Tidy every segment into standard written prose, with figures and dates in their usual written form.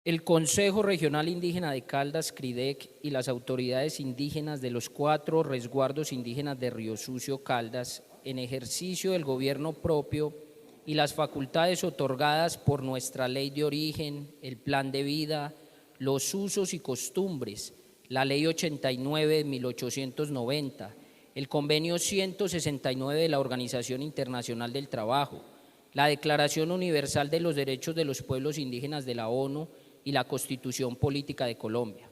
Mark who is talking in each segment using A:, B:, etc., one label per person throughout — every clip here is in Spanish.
A: El Consejo Regional Indígena de Caldas, CRIDEC, y las autoridades indígenas de los 4 resguardos indígenas de Río Sucio, Caldas, en ejercicio del gobierno propio y las facultades otorgadas por nuestra ley de origen, el plan de vida, los usos y costumbres, la ley 89 de 1890, el convenio 169 de la Organización Internacional del Trabajo, la Declaración Universal de los Derechos de los Pueblos Indígenas de la ONU y la Constitución Política de Colombia.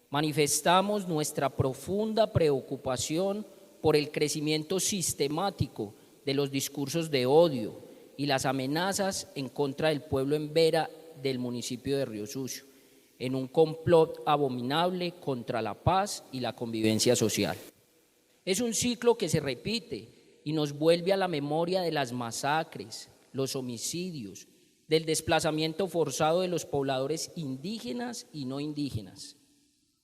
A: Manifestamos nuestra profunda preocupación por el crecimiento sistemático de los discursos de odio y las amenazas en contra del pueblo embera del municipio de Río Sucio, en un complot abominable contra la paz y la convivencia social. Es un ciclo que se repite y nos vuelve a la memoria de las masacres, los homicidios, del desplazamiento forzado de los pobladores indígenas y no indígenas.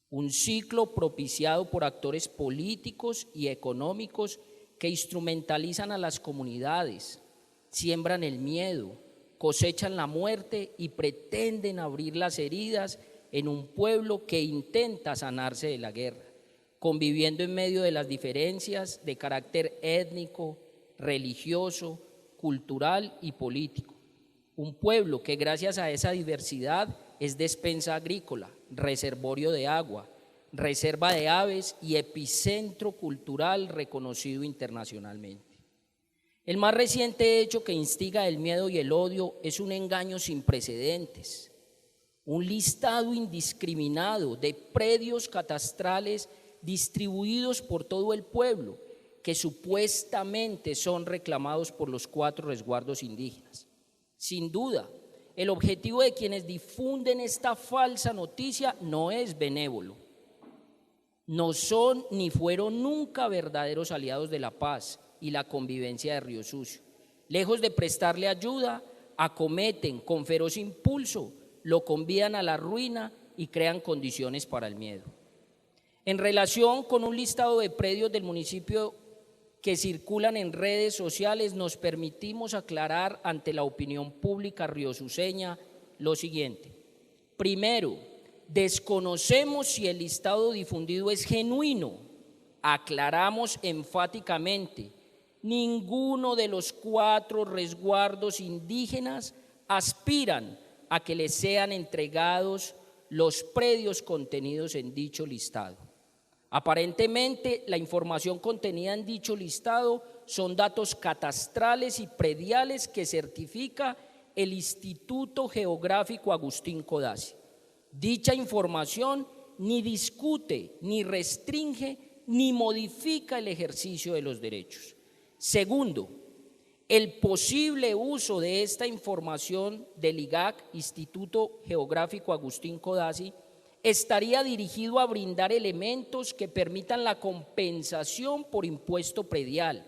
A: Un ciclo propiciado por actores políticos y económicos que instrumentalizan a las comunidades, siembran el miedo, cosechan la muerte y pretenden abrir las heridas en un pueblo que intenta sanarse de la guerra, conviviendo en medio de las diferencias de carácter étnico, religioso, cultural y político. Un pueblo que gracias a esa diversidad es despensa agrícola, reservorio de agua, reserva de aves y epicentro cultural reconocido internacionalmente. El más reciente hecho que instiga el miedo y el odio es un engaño sin precedentes, un listado indiscriminado de predios catastrales distribuidos por todo el pueblo que supuestamente son reclamados por los 4 resguardos indígenas. Sin duda, el objetivo de quienes difunden esta falsa noticia no es benévolo. No son ni fueron nunca verdaderos aliados de la paz y la convivencia de Río Sucio. Lejos de prestarle ayuda, acometen con feroz impulso, lo convían a la ruina y crean condiciones para el miedo. En relación con un listado de predios del municipio que circulan en redes sociales, nos permitimos aclarar ante la opinión pública riosuceña lo siguiente. Primero, desconocemos si el listado difundido es genuino. Aclaramos enfáticamente, ninguno de los 4 resguardos indígenas aspiran a que les sean entregados los predios contenidos en dicho listado. Aparentemente, la información contenida en dicho listado son datos catastrales y prediales que certifica el Instituto Geográfico Agustín Codazzi. Dicha información ni discute, ni restringe, ni modifica el ejercicio de los derechos. Segundo, el posible uso de esta información del IGAC, Instituto Geográfico Agustín Codazzi, estaría dirigido a brindar elementos que permitan la compensación por impuesto predial,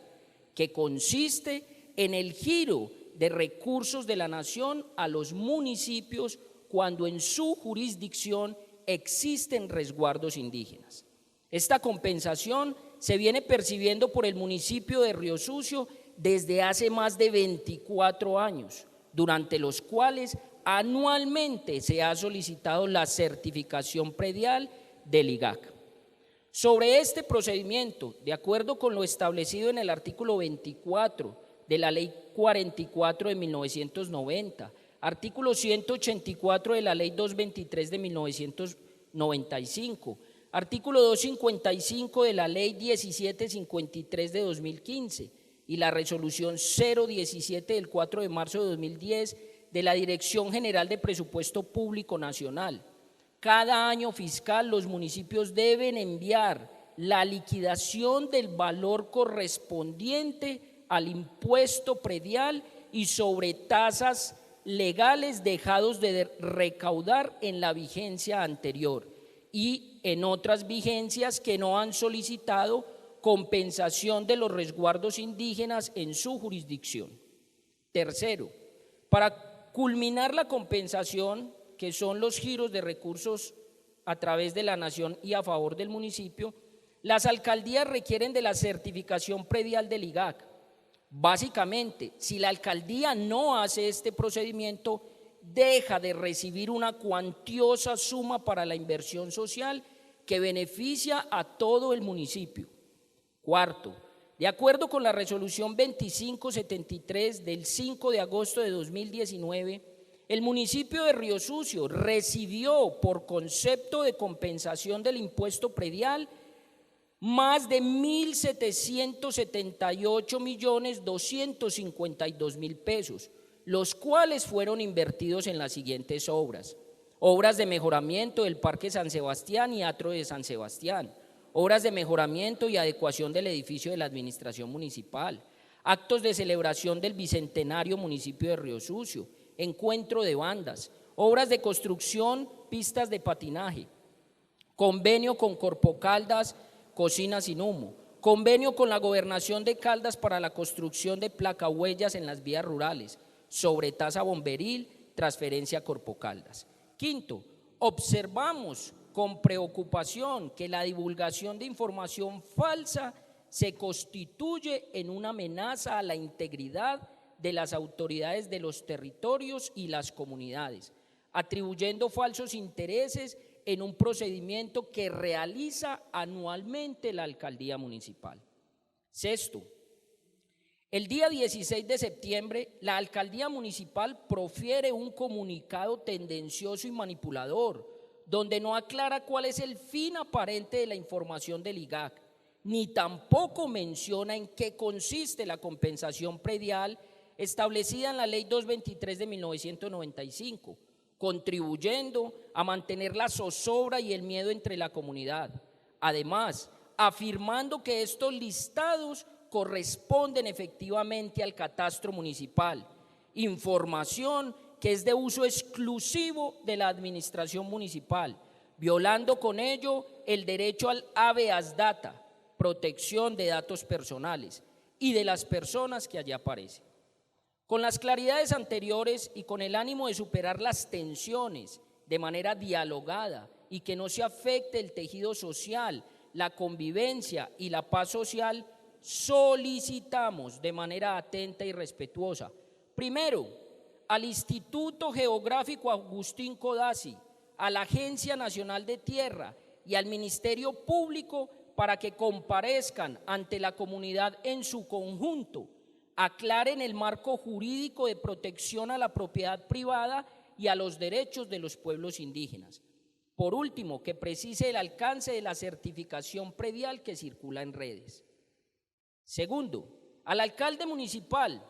A: que consiste en el giro de recursos de la nación a los municipios cuando en su jurisdicción existen resguardos indígenas. Esta compensación se viene percibiendo por el municipio de Río Sucio desde hace más de 24 años, durante los cuales anualmente se ha solicitado la certificación predial del IGAC. Sobre este procedimiento, de acuerdo con lo establecido en el artículo 24 de la Ley 44 de 1990, artículo 184 de la Ley 223 de 1995, artículo 255 de la Ley 1753 de 2015 y la resolución 017 del 4 de marzo de 2010 de la Dirección General de Presupuesto Público Nacional. Cada año fiscal los municipios deben enviar la liquidación del valor correspondiente al impuesto predial y sobre tasas legales dejados de recaudar en la vigencia anterior y en otras vigencias que no han solicitado compensación de los resguardos indígenas en su jurisdicción. Tercero, para culminar la compensación, que son los giros de recursos a través de la nación y a favor del municipio, las alcaldías requieren de la certificación predial del IGAC. Básicamente, si la alcaldía no hace este procedimiento, deja de recibir una cuantiosa suma para la inversión social que beneficia a todo el municipio. Cuarto, de acuerdo con la resolución 2573 del 5 de agosto de 2019, el municipio de Río Sucio recibió por concepto de compensación del impuesto predial más de 1.778.252.000 pesos, los cuales fueron invertidos en las siguientes obras: obras de mejoramiento del Parque San Sebastián y Atrio de San Sebastián, obras de mejoramiento y adecuación del edificio de la administración municipal, actos de celebración del bicentenario municipio de Río Sucio, encuentro de bandas, obras de construcción, pistas de patinaje, convenio con Corpo Caldas, Cocina Sin Humo, convenio con la Gobernación de Caldas para la construcción de placahuellas en las vías rurales, sobretasa bomberil, transferencia a Corpo Caldas. Quinto, observamos con preocupación que la divulgación de información falsa se constituye en una amenaza a la integridad de las autoridades de los territorios y las comunidades, atribuyendo falsos intereses en un procedimiento que realiza anualmente la alcaldía municipal. Sexto, el día 16 de septiembre, la alcaldía municipal profiere un comunicado tendencioso y manipulador, donde no aclara cuál es el fin aparente de la información del IGAC, ni tampoco menciona en qué consiste la compensación predial establecida en la Ley 223 de 1995, contribuyendo a mantener la zozobra y el miedo entre la comunidad. Además, afirmando que estos listados corresponden efectivamente al catastro municipal, información que es de uso exclusivo de la administración municipal, violando con ello el derecho al habeas data, protección de datos personales y de las personas que allí aparecen. Con las claridades anteriores y con el ánimo de superar las tensiones de manera dialogada y que no se afecte el tejido social, la convivencia y la paz social, solicitamos de manera atenta y respetuosa, primero, al Instituto Geográfico Agustín Codazzi, a la Agencia Nacional de Tierra y al Ministerio Público para que comparezcan ante la comunidad en su conjunto, aclaren el marco jurídico de protección a la propiedad privada y a los derechos de los pueblos indígenas. Por último, que precise el alcance de la certificación predial que circula en redes. Segundo, al alcalde municipal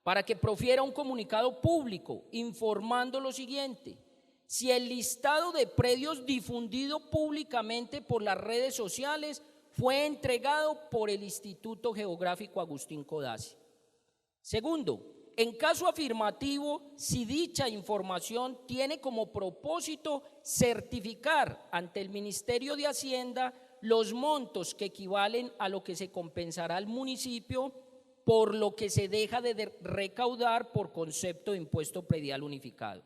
A: para que profiera un comunicado público informando lo siguiente: si el listado de predios difundido públicamente por las redes sociales fue entregado por el Instituto Geográfico Agustín Codazzi. Segundo, en caso afirmativo, si dicha información tiene como propósito certificar ante el Ministerio de Hacienda los montos que equivalen a lo que se compensará al municipio por lo que se deja de recaudar por concepto de impuesto predial unificado.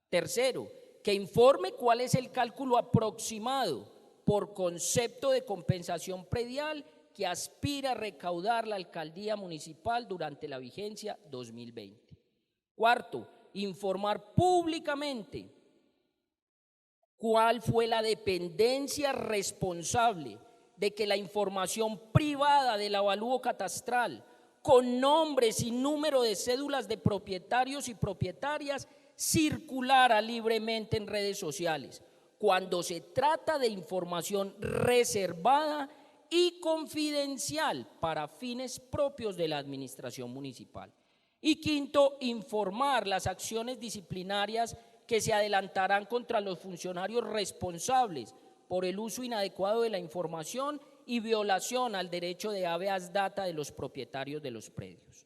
A: Tercero, que informe cuál es el cálculo aproximado por concepto de compensación predial que aspira a recaudar la alcaldía municipal durante la vigencia 2020. Cuarto, informar públicamente cuál fue la dependencia responsable de que la información privada del avalúo catastral, con nombres y número de cédulas de propietarios y propietarias, circulara libremente en redes sociales, cuando se trata de información reservada y confidencial para fines propios de la administración municipal. Y quinto, informar las acciones disciplinarias que se adelantarán contra los funcionarios responsables por el uso inadecuado de la información y violación al derecho de habeas data de los propietarios de los predios.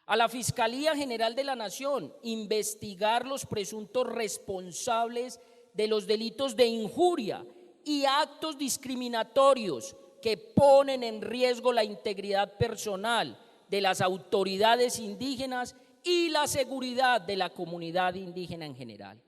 A: A la Fiscalía General de la Nación, investigar los presuntos responsables de los delitos de injuria y actos discriminatorios que ponen en riesgo la integridad personal de las autoridades indígenas y la seguridad de la comunidad indígena en general.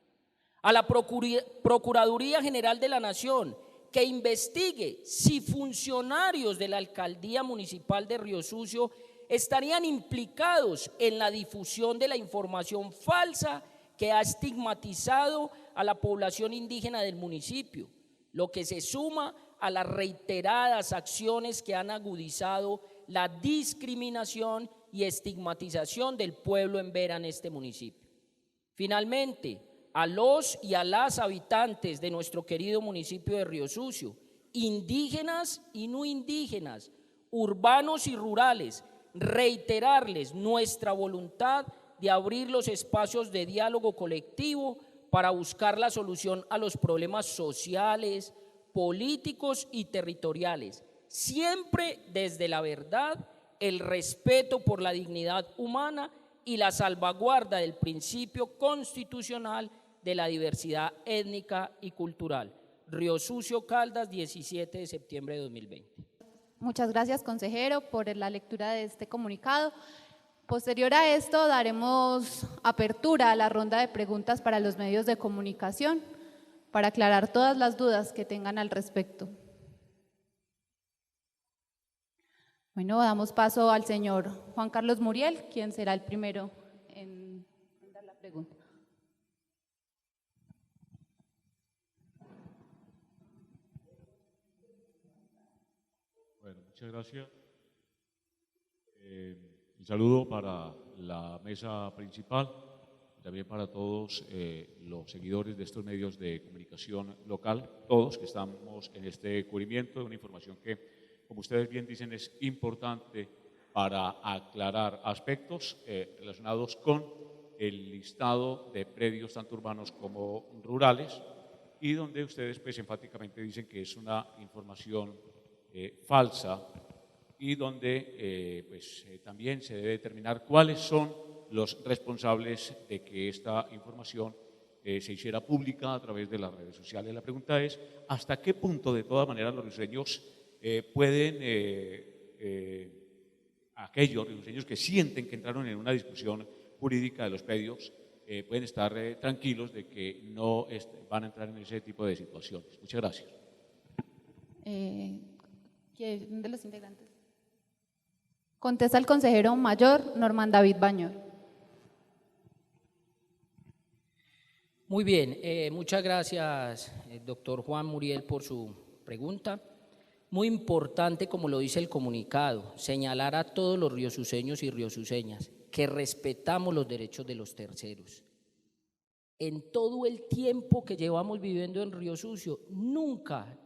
A: A la Procuraduría General de la Nación, que investigue si funcionarios de la Alcaldía Municipal de Río Sucio estarían implicados en la difusión de la información falsa que ha estigmatizado a la población indígena del municipio, lo que se suma a las reiteradas acciones que han agudizado la discriminación y estigmatización del pueblo embera en este municipio. Finalmente, a los y a las habitantes de nuestro querido municipio de Río Sucio, indígenas y no indígenas, urbanos y rurales, reiterarles nuestra voluntad de abrir los espacios de diálogo colectivo para buscar la solución a los problemas sociales, políticos y territoriales, siempre desde la verdad, el respeto por la dignidad humana y la salvaguarda del principio constitucional de la diversidad étnica y cultural. Río Sucio, Caldas, 17 de septiembre de 2020.
B: Muchas gracias, consejero, por la lectura de este comunicado. Posterior a esto, daremos apertura a la ronda de preguntas para los medios de comunicación, para aclarar todas las dudas que tengan al respecto. Bueno, damos paso al señor Juan Carlos Muriel, quien será el primero en dar la pregunta.
C: Bueno, muchas gracias. Un saludo para la mesa principal, también para todos los seguidores de estos medios de comunicación local, todos que estamos en este cubrimiento de una información que, como ustedes bien dicen, es importante para aclarar aspectos relacionados con el listado de predios tanto urbanos como rurales, y donde ustedes pues enfáticamente dicen que es una información falsa, y donde también se debe determinar cuáles son los responsables de que esta información se hiciera pública a través de las redes sociales. La pregunta es, ¿hasta qué punto de todas maneras los rioseños pueden, aquellos rioseños que sienten que entraron en una discusión jurídica de los predios, pueden estar tranquilos de que no van a entrar en ese tipo de situaciones? Muchas gracias.
B: ¿Quién de los integrantes? Contesta el consejero mayor, Norman David Bañor.
A: Muy bien, muchas gracias, doctor Juan Muriel, por su pregunta. Muy importante, como lo dice el comunicado, señalar a todos los riosuceños y riosuceñas que respetamos los derechos de los terceros. En todo el tiempo que llevamos viviendo en Río Sucio, nunca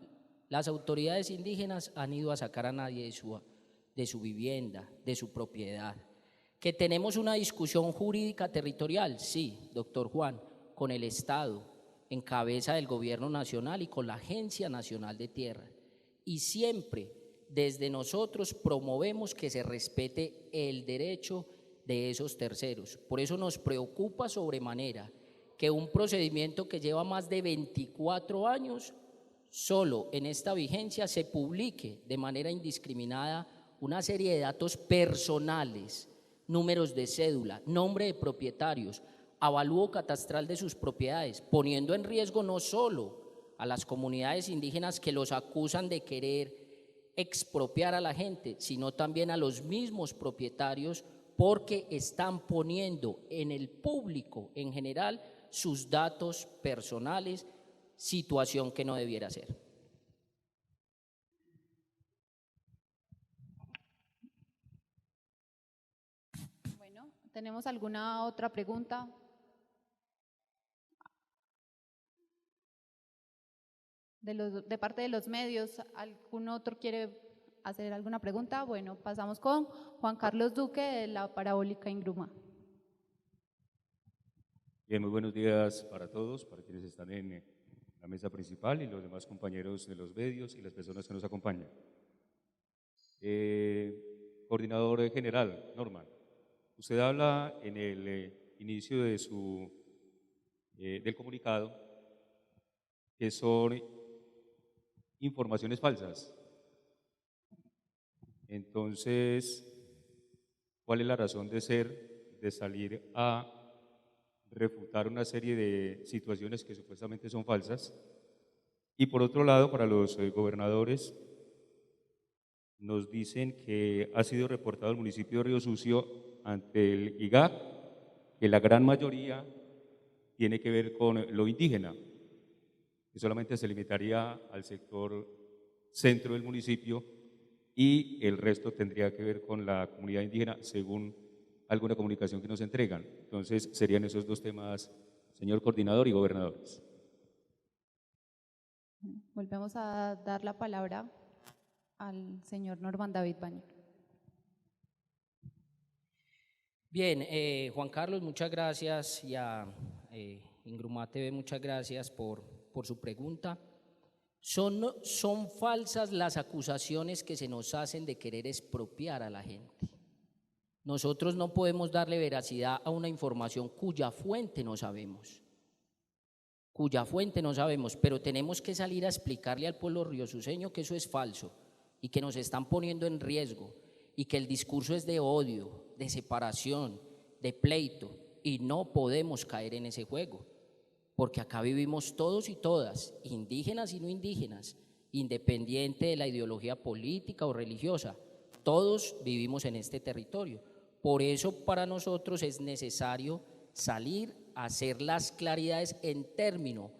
A: las autoridades indígenas han ido a sacar a nadie de su vivienda, de su propiedad. ¿Que tenemos una discusión jurídica territorial? Sí, doctor Juan, con el Estado, en cabeza del Gobierno Nacional y con la Agencia Nacional de Tierra. Y siempre desde nosotros promovemos que se respete el derecho de esos terceros. Por eso nos preocupa sobremanera que un procedimiento que lleva más de 24 años, solo en esta vigencia se publique de manera indiscriminada una serie de datos personales, números de cédula, nombre de propietarios, avalúo catastral de sus propiedades, poniendo en riesgo no solo a las comunidades indígenas que los acusan de querer expropiar a la gente, sino también a los mismos propietarios, porque están poniendo en el público en general sus datos personales, situación que no debiera ser.
B: Bueno, ¿tenemos alguna otra pregunta? De parte de los medios, ¿algún otro quiere hacer alguna pregunta? Bueno, pasamos con Juan Carlos Duque de la Parabólica Ingruma.
D: Bien, muy buenos días para todos, para quienes están en la mesa principal y los demás compañeros de los medios y las personas que nos acompañan. Coordinador general, Norman, usted habla en el inicio de del comunicado que son informaciones falsas. Entonces, ¿cuál es la razón de ser de salir a refutar una serie de situaciones que supuestamente son falsas? Y por otro lado, para los gobernadores, nos dicen que ha sido reportado el municipio de Río Sucio ante el IGAC que la gran mayoría tiene que ver con lo indígena, que solamente se limitaría al sector centro del municipio y el resto tendría que ver con la comunidad indígena según alguna comunicación que nos entregan. Entonces serían esos dos temas, señor coordinador y gobernadores.
B: Volvemos a dar la palabra al señor Norman David Bañero.
A: Bien, Juan Carlos, muchas gracias, y a Ingrumá TV, muchas gracias por su pregunta. Son falsas las acusaciones que se nos hacen de querer expropiar a la gente. Nosotros no podemos darle veracidad a una información cuya fuente no sabemos. Pero tenemos que salir a explicarle al pueblo riosuceño que eso es falso y que nos están poniendo en riesgo y que el discurso es de odio, de separación, de pleito, y no podemos caer en ese juego, porque acá vivimos todos y todas, indígenas y no indígenas, independiente de la ideología política o religiosa, todos vivimos en este territorio. Por eso para nosotros es necesario salir a hacer las claridades en términos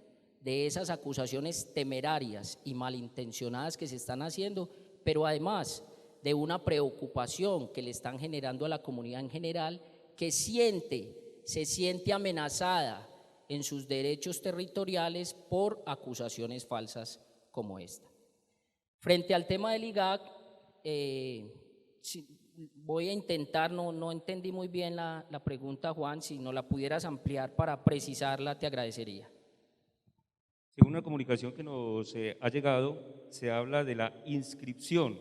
A: de esas acusaciones temerarias y malintencionadas que se están haciendo, pero además de una preocupación que le están generando a la comunidad en general, que se siente amenazada en sus derechos territoriales por acusaciones falsas como esta. Frente al tema del IGAC, voy a intentar, no entendí muy bien la pregunta, Juan, si no la pudieras ampliar para precisarla, te agradecería.
D: Según una comunicación que nos ha llegado, se habla de la inscripción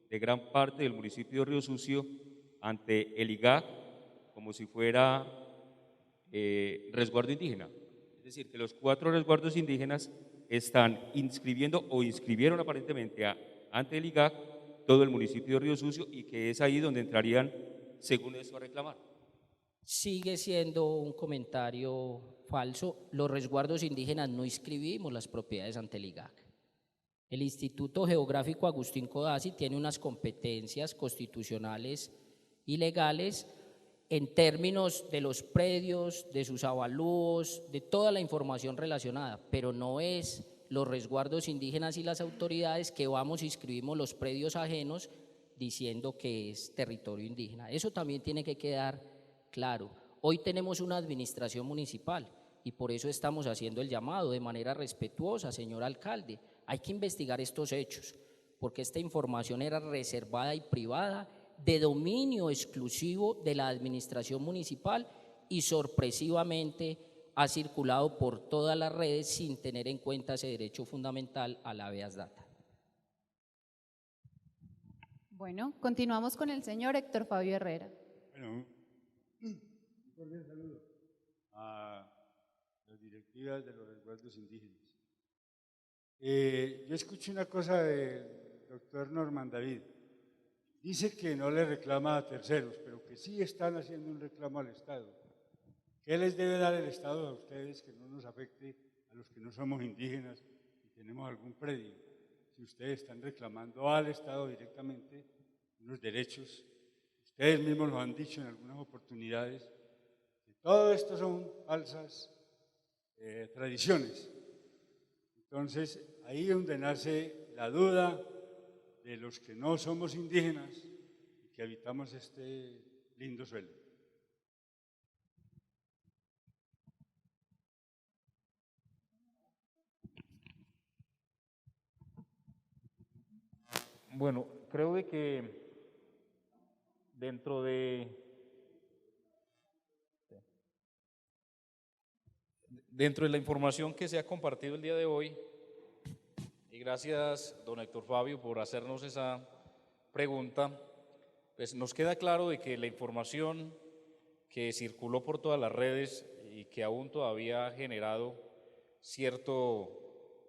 D: de gran parte del municipio de Río Sucio ante el IGAC como si fuera resguardo indígena. Es decir, que los 4 resguardos indígenas están inscribiendo o inscribieron aparentemente ante el IGAC todo el municipio de Río Sucio, y que es ahí donde entrarían, según eso, a reclamar.
A: Sigue siendo un comentario falso. Los resguardos indígenas no inscribimos las propiedades ante el IGAC. El Instituto Geográfico Agustín Codazzi tiene unas competencias constitucionales y legales en términos de los predios, de sus avalúos, de toda la información relacionada, pero no es los resguardos indígenas y las autoridades que vamos y inscribimos los predios ajenos diciendo que es territorio indígena. Eso también tiene que quedar claro. Hoy tenemos una administración municipal y por eso estamos haciendo el llamado de manera respetuosa, señor alcalde. Hay que investigar estos hechos, porque esta información era reservada y privada, de dominio exclusivo de la administración municipal, y sorpresivamente ha circulado por todas las redes sin tener en cuenta ese derecho fundamental a la habeas data.
B: Bueno, continuamos con el señor Héctor Fabio Herrera.
E: Bueno, un cordial saludo a las directivas de los resguardos indígenas. Yo escuché una cosa del doctor Norman David. Dice que no le reclama a terceros, pero que sí están haciendo un reclamo al Estado. ¿Qué les debe dar el Estado a ustedes que no nos afecte a los que no somos indígenas y tenemos algún predio? Si ustedes están reclamando al Estado directamente unos derechos, ustedes mismos lo han dicho en algunas oportunidades, que todo esto son falsas tradiciones. Entonces, ahí es donde nace la duda de los que no somos indígenas y que habitamos este lindo suelo.
F: Bueno, creo de que dentro de la información que se ha compartido el día de hoy, y gracias, don Héctor Fabio, por hacernos esa pregunta, pues nos queda claro de que la información que circuló por todas las redes y que aún todavía ha generado cierto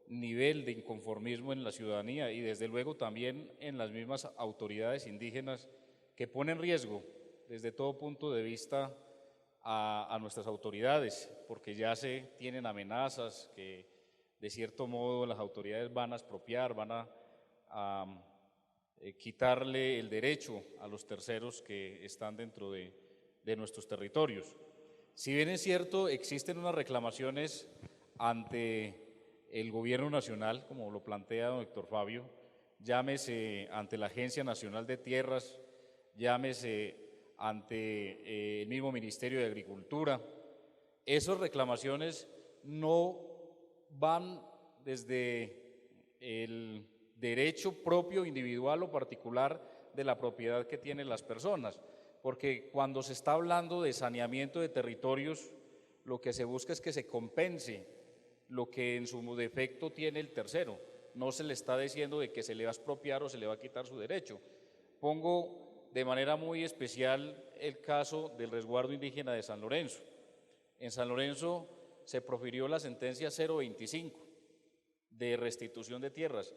F: nivel de inconformismo en la ciudadanía y desde luego también en las mismas autoridades indígenas, que pone en riesgo desde todo punto de vista a nuestras autoridades, porque ya se tienen amenazas que de cierto modo las autoridades van a expropiar, van a quitarle el derecho a los terceros que están dentro de nuestros territorios. Si bien es cierto, existen unas reclamaciones ante el gobierno nacional, como lo plantea don Héctor Fabio, llámese ante la Agencia Nacional de Tierras, llámese ante el mismo Ministerio de Agricultura. Esas reclamaciones no van desde el derecho propio, individual o particular de la propiedad que tienen las personas, porque cuando se está hablando de saneamiento de territorios, lo que se busca es que se compense lo que en su defecto tiene el tercero. No se le está diciendo de que se le va a expropiar o se le va a quitar su derecho. Pongo de manera muy especial el caso del resguardo indígena de San Lorenzo. En San Lorenzo se profirió la sentencia 025 de restitución de tierras.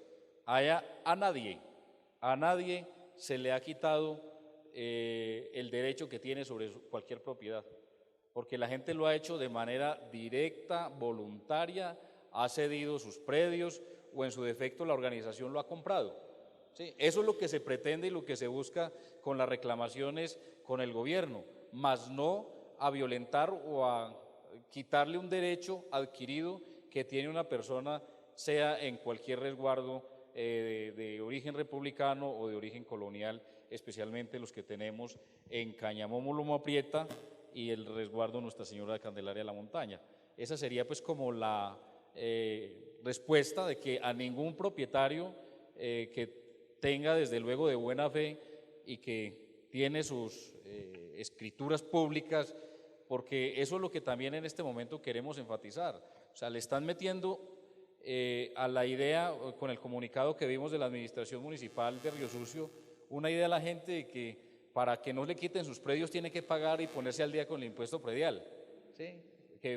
F: A nadie se le ha quitado el derecho que tiene sobre cualquier propiedad, porque la gente lo ha hecho de manera directa, voluntaria, ha cedido sus predios o en su defecto la organización lo ha comprado. ¿Sí? Eso es lo que se pretende y lo que se busca con las reclamaciones con el gobierno, más no a violentar o a quitarle un derecho adquirido que tiene una persona, sea en cualquier resguardo de origen republicano o de origen colonial, especialmente los que tenemos en Cañamón, Loma Prieta y el resguardo Nuestra Señora de Candelaria de la Montaña. Esa sería pues como la respuesta de que a ningún propietario que tenga desde luego de buena fe y que tiene sus escrituras públicas, porque eso es lo que también en este momento queremos enfatizar. O sea, le están metiendo a la idea, con el comunicado que vimos de la Administración Municipal de Río Sucio, una idea a la gente de que para que no le quiten sus predios tiene que pagar y ponerse al día con el impuesto predial, ¿sí?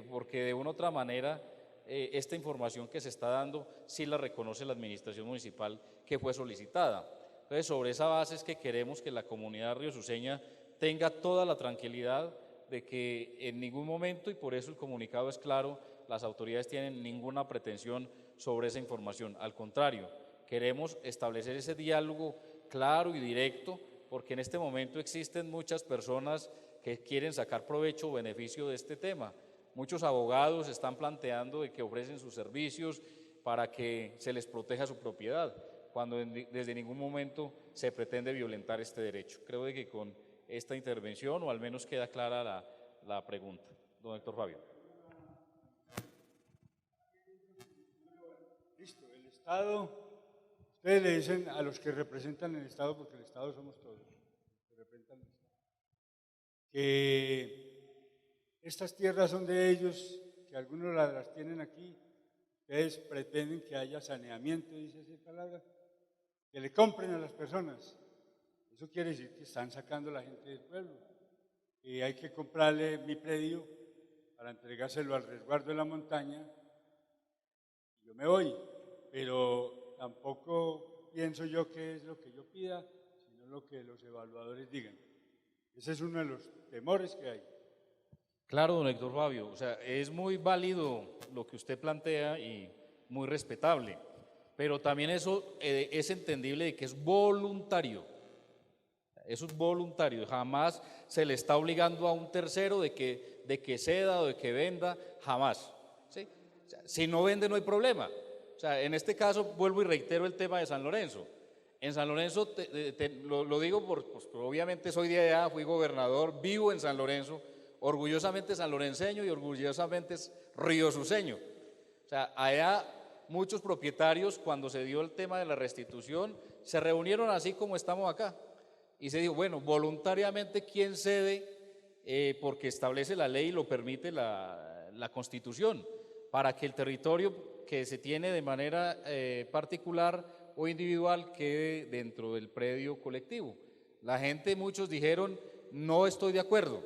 F: Porque de una u otra manera esta información que se está dando sí la reconoce la Administración Municipal que fue solicitada. Entonces, sobre esa base es que queremos que la comunidad riosuceña tenga toda la tranquilidad de que en ningún momento, y por eso el comunicado es claro, las autoridades tienen ninguna pretensión sobre esa información. Al contrario, queremos establecer ese diálogo claro y directo, porque en este momento existen muchas personas que quieren sacar provecho o beneficio de este tema. Muchos abogados están planteando de que ofrecen sus servicios para que se les proteja su propiedad, cuando desde ningún momento se pretende violentar este derecho. Creo de que con esta intervención, o al menos queda clara la pregunta. Don Héctor Fabio.
E: Listo, el Estado, ustedes le dicen a los que representan el Estado, porque el Estado somos todos, que representan el Estado, que estas tierras son de ellos, que algunos las tienen aquí, ustedes pretenden que haya saneamiento, dice esa palabra, que le compren a las personas. Eso quiere decir que están sacando a la gente del pueblo, y hay que comprarle mi predio para entregárselo al resguardo de la montaña. Yo me voy, pero tampoco pienso yo que es lo que yo pida, sino lo que los evaluadores digan. Ese es uno de los temores que hay.
F: Claro, don Héctor Fabio, o sea, es muy válido lo que usted plantea y muy respetable, pero también eso es entendible de que es voluntario. Eso es voluntario, jamás se le está obligando a un tercero de que ceda o de que venda, jamás. ¿Sí? O sea, si no vende no hay problema. O sea, en este caso vuelvo y reitero el tema de San Lorenzo. En San Lorenzo, lo digo porque pues, obviamente soy de allá, fui gobernador, vivo en San Lorenzo, orgullosamente sanlorenseño y orgullosamente riosuceño. O sea, allá muchos propietarios, cuando se dio el tema de la restitución, se reunieron así como estamos acá y se dijo, bueno, voluntariamente quién cede, porque establece la ley y lo permite la Constitución, para que el territorio que se tiene de manera particular o individual quede dentro del predio colectivo. La gente, muchos dijeron, no estoy de acuerdo.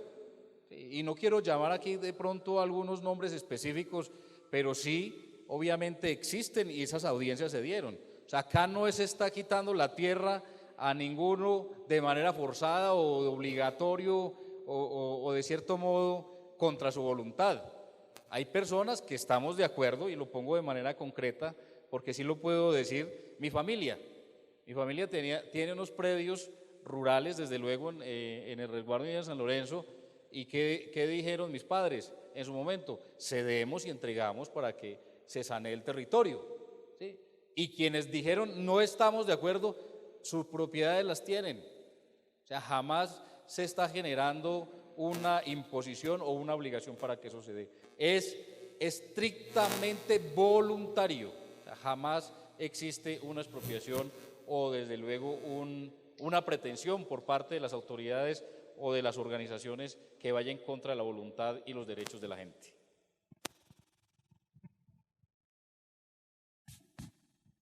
F: Y no quiero llamar aquí de pronto algunos nombres específicos, pero sí, obviamente existen y esas audiencias se dieron. O sea, acá no se está quitando la tierra a ninguno de manera forzada o de obligatorio o de cierto modo contra su voluntad. Hay personas que estamos de acuerdo, y lo pongo de manera concreta, porque sí lo puedo decir, mi familia tiene unos predios rurales, desde luego, en el resguardo de San Lorenzo, ¿Y qué dijeron mis padres en su momento? Cedemos y entregamos para que se sanee el territorio, ¿sí? Y quienes dijeron no estamos de acuerdo, sus propiedades las tienen. O sea, jamás se está generando una imposición o una obligación para que eso se dé. Es estrictamente voluntario. O sea, jamás existe una expropiación o desde luego una pretensión por parte de las autoridades o de las organizaciones que vaya en contra de la voluntad y los derechos de la gente.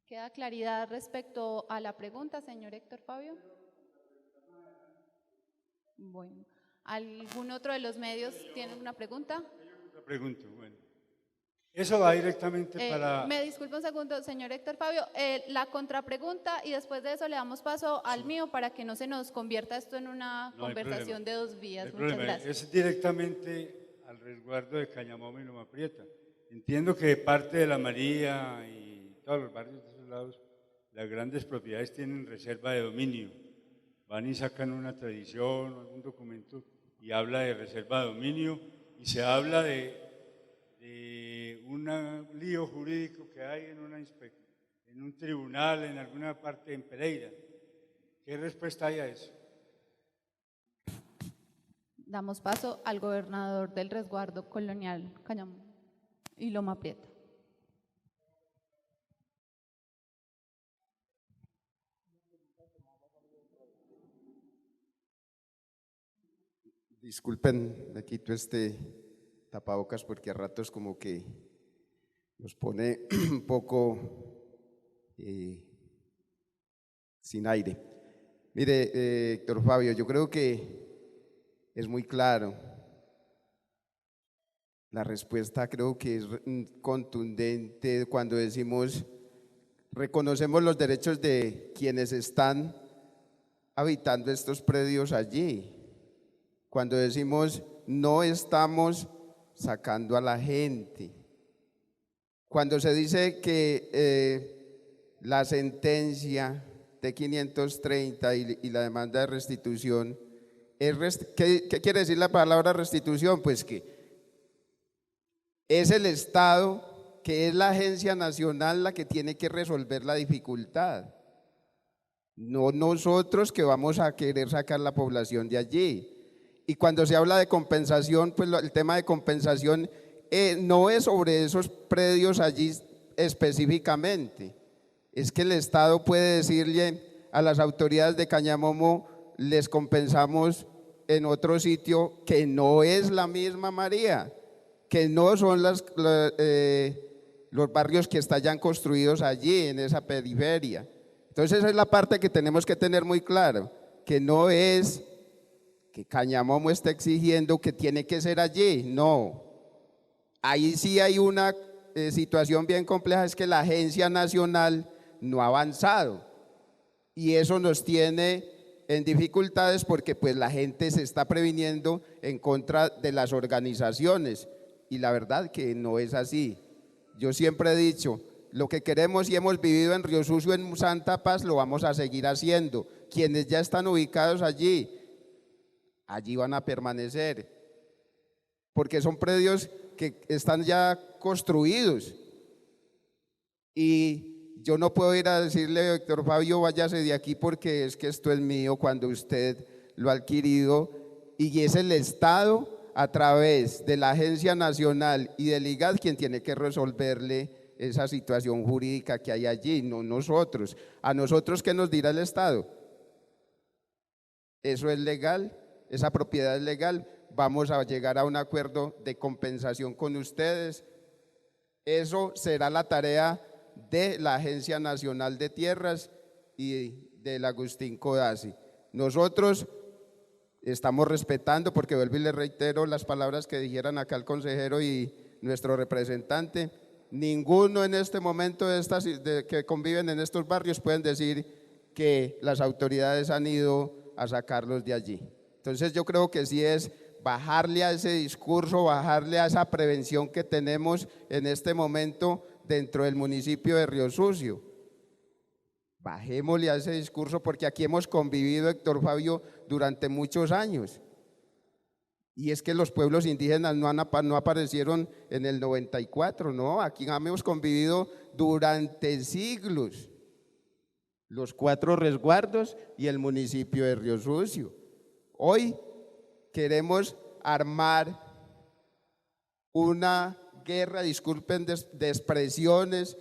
B: ¿Queda claridad respecto a la pregunta, señor Héctor Fabio? Bueno, ¿algún otro de los medios tiene una pregunta?
E: Pregunto, bueno. Eso va directamente para…
B: Me disculpa un segundo, señor Héctor Fabio, la contrapregunta y después de eso le damos paso al mío para que no se nos convierta esto en una conversación de dos vías. Muchas gracias.
E: Es directamente al resguardo de Cañamoma y Loma Prieta. Entiendo que parte de la María y todos los barrios de esos lados, las grandes propiedades tienen reserva de dominio. Van y sacan una tradición o algún documento y habla de reserva de dominio y se habla de un lío jurídico que hay en un tribunal, en alguna parte en Pereira. ¿Qué respuesta hay a eso?
B: Damos paso al gobernador del resguardo colonial Cañamoma y Loma Prieta.
G: Disculpen, me quito este tapabocas porque a ratos como que nos pone un poco sin aire. Mire, Héctor Fabio, yo creo que es muy claro. La respuesta creo que es contundente cuando decimos, reconocemos los derechos de quienes están habitando estos predios allí. Cuando decimos, no estamos sacando a la gente. Cuando se dice que la sentencia de 530 y la demanda de restitución, ¿qué quiere decir la palabra restitución? Pues que es el Estado, que es la agencia nacional la que tiene que resolver la dificultad. No nosotros que vamos a querer sacar la población de allí. Y cuando se habla de compensación, pues el tema de compensación no es sobre esos predios allí específicamente. Es que el Estado puede decirle a las autoridades de Cañamomo, les compensamos en otro sitio que no es la misma María, que no son los barrios que están construidos allí, en esa periferia. Entonces esa es la parte que tenemos que tener muy claro, que no es que Cañamomo está exigiendo que tiene que ser allí, no. Ahí sí hay una situación bien compleja, es que la agencia nacional no ha avanzado y eso nos tiene en dificultades porque pues la gente se está previniendo en contra de las organizaciones y la verdad que no es así. Yo siempre he dicho, lo que queremos y hemos vivido en Río Sucio, en Santa Paz, lo vamos a seguir haciendo. Quienes ya están ubicados allí van a permanecer, porque son predios que están ya construidos. Y yo no puedo ir a decirle, Héctor Fabio, váyase de aquí porque es que esto es mío cuando usted lo ha adquirido, y es el Estado a través de la Agencia Nacional y del IGAD quien tiene que resolverle esa situación jurídica que hay allí, no nosotros. ¿A nosotros qué nos dirá el Estado? ¿Eso es legal? ¿Esa propiedad es legal? Vamos a llegar a un acuerdo de compensación con ustedes. Eso será la tarea de la Agencia Nacional de Tierras y del Agustín Codazzi. Nosotros estamos respetando, porque vuelvo y le reitero las palabras que dijeran acá el consejero y nuestro representante, ninguno en este momento que conviven en estos barrios pueden decir que las autoridades han ido a sacarlos de allí. Entonces yo creo que sí es bajarle a ese discurso, bajarle a esa prevención que tenemos en este momento dentro del municipio de Río Sucio. Bajémosle a ese discurso porque aquí hemos convivido, Héctor Fabio, durante muchos años. Y es que los pueblos indígenas no aparecieron en el 94, no, aquí hemos convivido durante siglos. Los 4 resguardos y el municipio de Río Sucio. Hoy queremos armar una guerra, disculpen, de expresiones,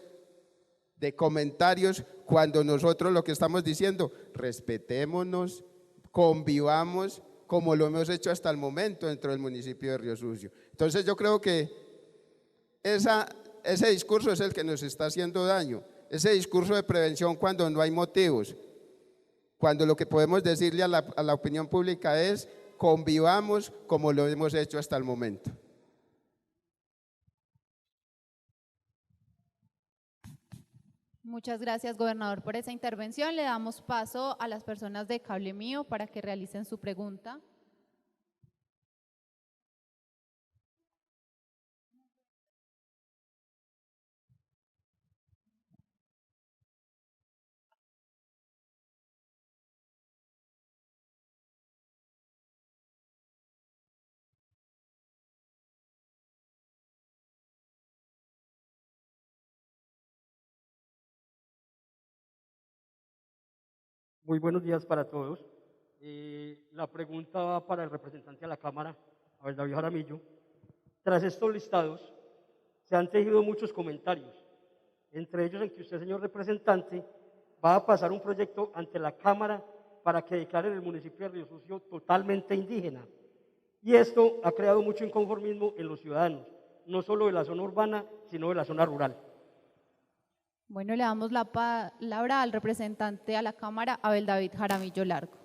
G: de comentarios, cuando nosotros lo que estamos diciendo, respetémonos, convivamos, como lo hemos hecho hasta el momento dentro del municipio de Río Sucio. Entonces yo creo que ese discurso es el que nos está haciendo daño, ese discurso de prevención cuando no hay motivos, cuando lo que podemos decirle a la opinión pública es convivamos como lo hemos hecho hasta el momento.
B: Muchas gracias, gobernador, por esa intervención. Le damos paso a las personas de Cable Mío para que realicen su pregunta.
H: Muy buenos días para todos. La pregunta va para el representante de la Cámara, Abel David Jaramillo. Tras estos listados, se han tejido muchos comentarios, entre ellos en que usted, señor representante, va a pasar un proyecto ante la Cámara para que declaren el municipio de Río Sucio totalmente indígena. Y esto ha creado mucho inconformismo en los ciudadanos, no solo de la zona urbana, sino de la zona rural.
B: Bueno, le damos la palabra al representante a la Cámara, Abel David Jaramillo Largo.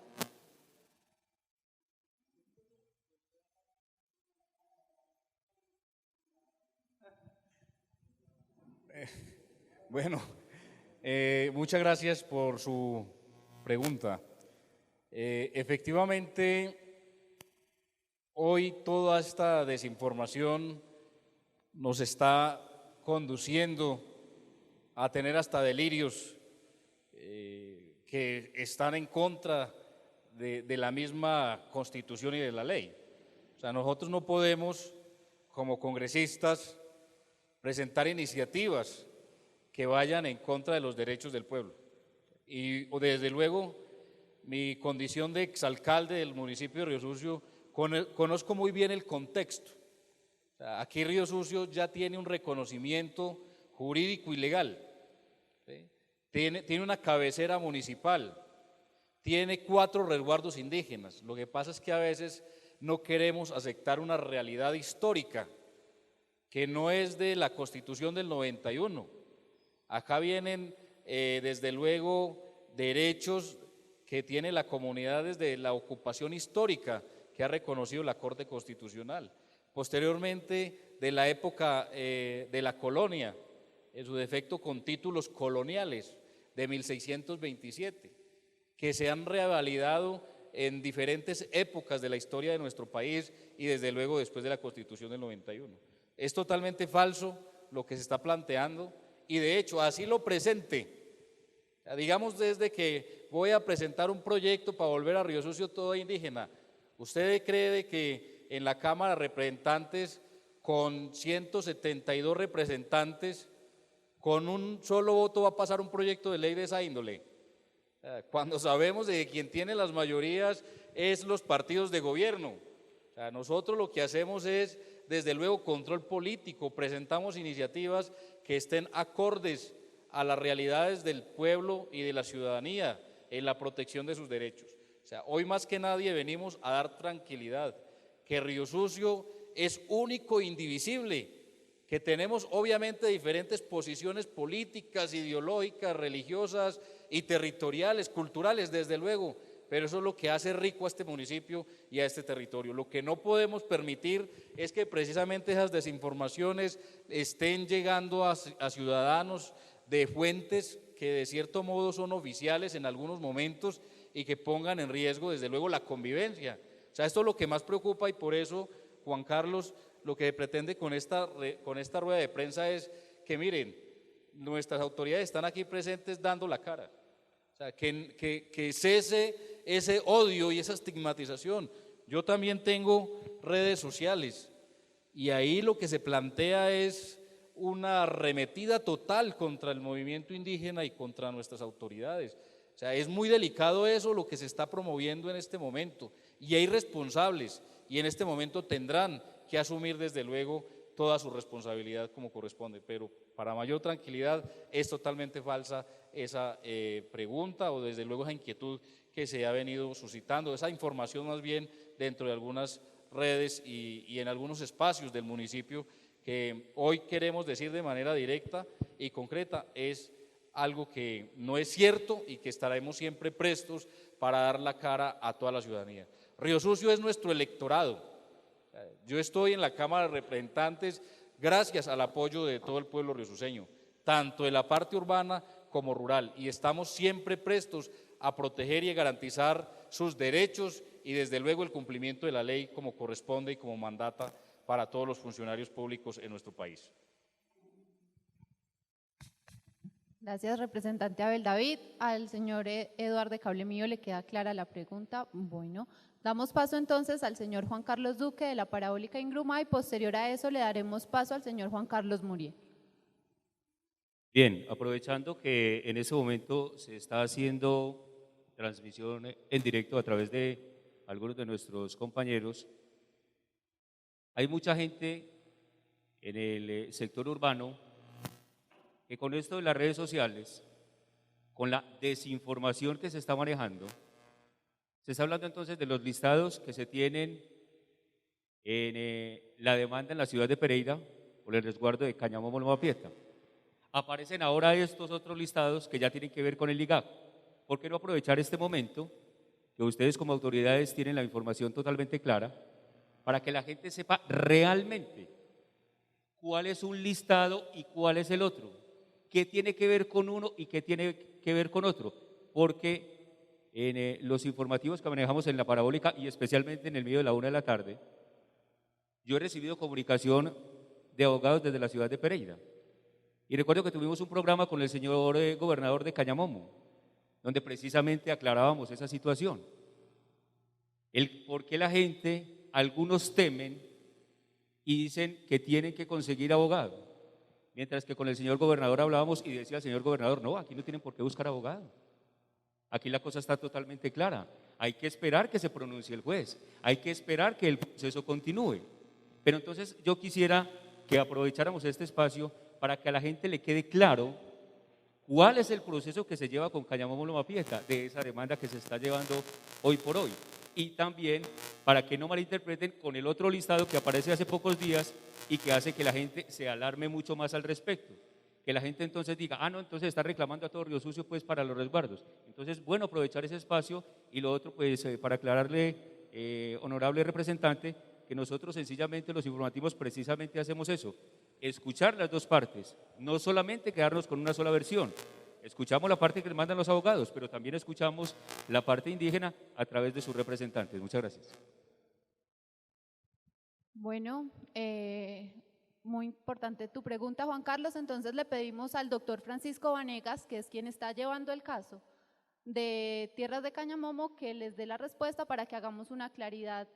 F: Bueno, muchas gracias por su pregunta. Efectivamente, hoy toda esta desinformación nos está conduciendo a tener hasta delirios que están en contra de la misma Constitución y de la ley. O sea, nosotros no podemos, como congresistas, presentar iniciativas que vayan en contra de los derechos del pueblo. Y desde luego, mi condición de exalcalde del municipio de Río Sucio, conozco muy bien el contexto. O sea, aquí Río Sucio ya tiene un reconocimiento jurídico y legal. ¿Sí? Tiene una cabecera municipal, tiene 4 resguardos indígenas. Lo que pasa es que a veces no queremos aceptar una realidad histórica que no es de la Constitución del 91. Acá vienen, desde luego, derechos que tiene la comunidad desde la ocupación histórica que ha reconocido la Corte Constitucional. Posteriormente, de la época de la colonia, en su defecto con títulos coloniales de 1627, que se han revalidado en diferentes épocas de la historia de nuestro país y desde luego después de la Constitución del 91. Es totalmente falso lo que se está planteando y de hecho así lo presente. Digamos desde que voy a presentar un proyecto para volver a Río Sucio todo indígena, ¿usted cree de que en la Cámara de Representantes con 172 representantes con un solo voto va a pasar un proyecto de ley de esa índole? Cuando sabemos de que quien tiene las mayorías es los partidos de gobierno. O sea, nosotros lo que hacemos es, desde luego, control político, presentamos iniciativas que estén acordes a las realidades del pueblo y de la ciudadanía en la protección de sus derechos. O sea, hoy más que nadie venimos a dar tranquilidad, que Río Sucio es único e indivisible, que tenemos obviamente diferentes posiciones políticas, ideológicas, religiosas y territoriales, culturales, desde luego, pero eso es lo que hace rico a este municipio y a este territorio. Lo que no podemos permitir es que precisamente esas desinformaciones estén llegando a ciudadanos de fuentes que de cierto modo son oficiales en algunos momentos y que pongan en riesgo desde luego la convivencia. O sea, esto es lo que más preocupa y por eso, Juan Carlos, lo que pretende con esta rueda de prensa es que miren, nuestras autoridades están aquí presentes dando la cara. O sea, que cese ese odio y esa estigmatización. Yo también tengo redes sociales y ahí lo que se plantea es una arremetida total contra el movimiento indígena y contra nuestras autoridades. O sea, es muy delicado eso lo que se está promoviendo en este momento y hay responsables y en este momento tendrán que asumir desde luego toda su responsabilidad como corresponde, pero para mayor tranquilidad es totalmente falsa esa pregunta o desde luego esa inquietud que se ha venido suscitando, esa información más bien dentro de algunas redes y en algunos espacios del municipio que hoy queremos decir de manera directa y concreta es algo que no es cierto y que estaremos siempre prestos para dar la cara a toda la ciudadanía. Río Sucio es nuestro electorado. Yo estoy en la Cámara de Representantes gracias al apoyo de todo el pueblo riosuceño, tanto de la parte urbana como rural, y estamos siempre prestos a proteger y a garantizar sus derechos y desde luego el cumplimiento de la ley como corresponde y como mandata para todos los funcionarios públicos en nuestro país.
B: Gracias, representante Abel David. Al señor Eduardo de Cablemillo le queda clara la pregunta. Bueno, damos paso entonces al señor Juan Carlos Duque de la Parabólica Ingruma y posterior a eso le daremos paso al señor Juan Carlos Muriel.
D: Bien, aprovechando que en ese momento se está haciendo transmisión en directo a través de algunos de nuestros compañeros, hay mucha gente en el sector urbano que con esto de las redes sociales, con la desinformación que se está manejando, se está hablando entonces de los listados que se tienen en la demanda en la ciudad de Pereira por el resguardo de Cañamó Loma Prieta. Aparecen ahora estos otros listados que ya tienen que ver con el IGAC. ¿Por qué no aprovechar este momento que ustedes como autoridades tienen la información totalmente clara para que la gente sepa realmente cuál es un listado y cuál es el otro? ¿Qué tiene que ver con uno y qué tiene que ver con otro? Porque en los informativos que manejamos en la Parabólica y especialmente en el medio de la 1 de la tarde, yo he recibido comunicación de abogados desde la ciudad de Pereira. Y recuerdo que tuvimos un programa con el señor gobernador de Cañamomo, donde precisamente aclarábamos esa situación. El por qué la gente, algunos temen y dicen que tienen que conseguir abogado. Mientras que con el señor gobernador hablábamos y decía el señor gobernador, no, aquí no tienen por qué buscar abogado. Aquí la cosa está totalmente clara. Hay que esperar que se pronuncie el juez. Hay que esperar que el proceso continúe. Pero entonces yo quisiera que aprovecháramos este espacio para que a la gente le quede claro cuál es el proceso que se lleva con Cañamó Loma Prieta de esa demanda que se está llevando hoy por hoy. Y también para que no malinterpreten con el otro listado que aparece hace pocos días y que hace que la gente se alarme mucho más al respecto. Que la gente entonces diga, ah, no, entonces está reclamando a todo Río Sucio pues para los resguardos. Entonces, bueno, aprovechar ese espacio y lo otro pues para aclararle, honorable representante, que nosotros sencillamente los informativos precisamente hacemos eso, escuchar las dos partes, no solamente quedarnos con una sola versión. Escuchamos la parte que les mandan los abogados, pero también escuchamos la parte indígena a través de sus representantes. Muchas gracias.
B: Bueno, muy importante tu pregunta, Juan Carlos. Entonces le pedimos al doctor Francisco Vanegas, que es quien está llevando el caso de Tierras de Cañamomo, que les dé la respuesta para que hagamos una claridad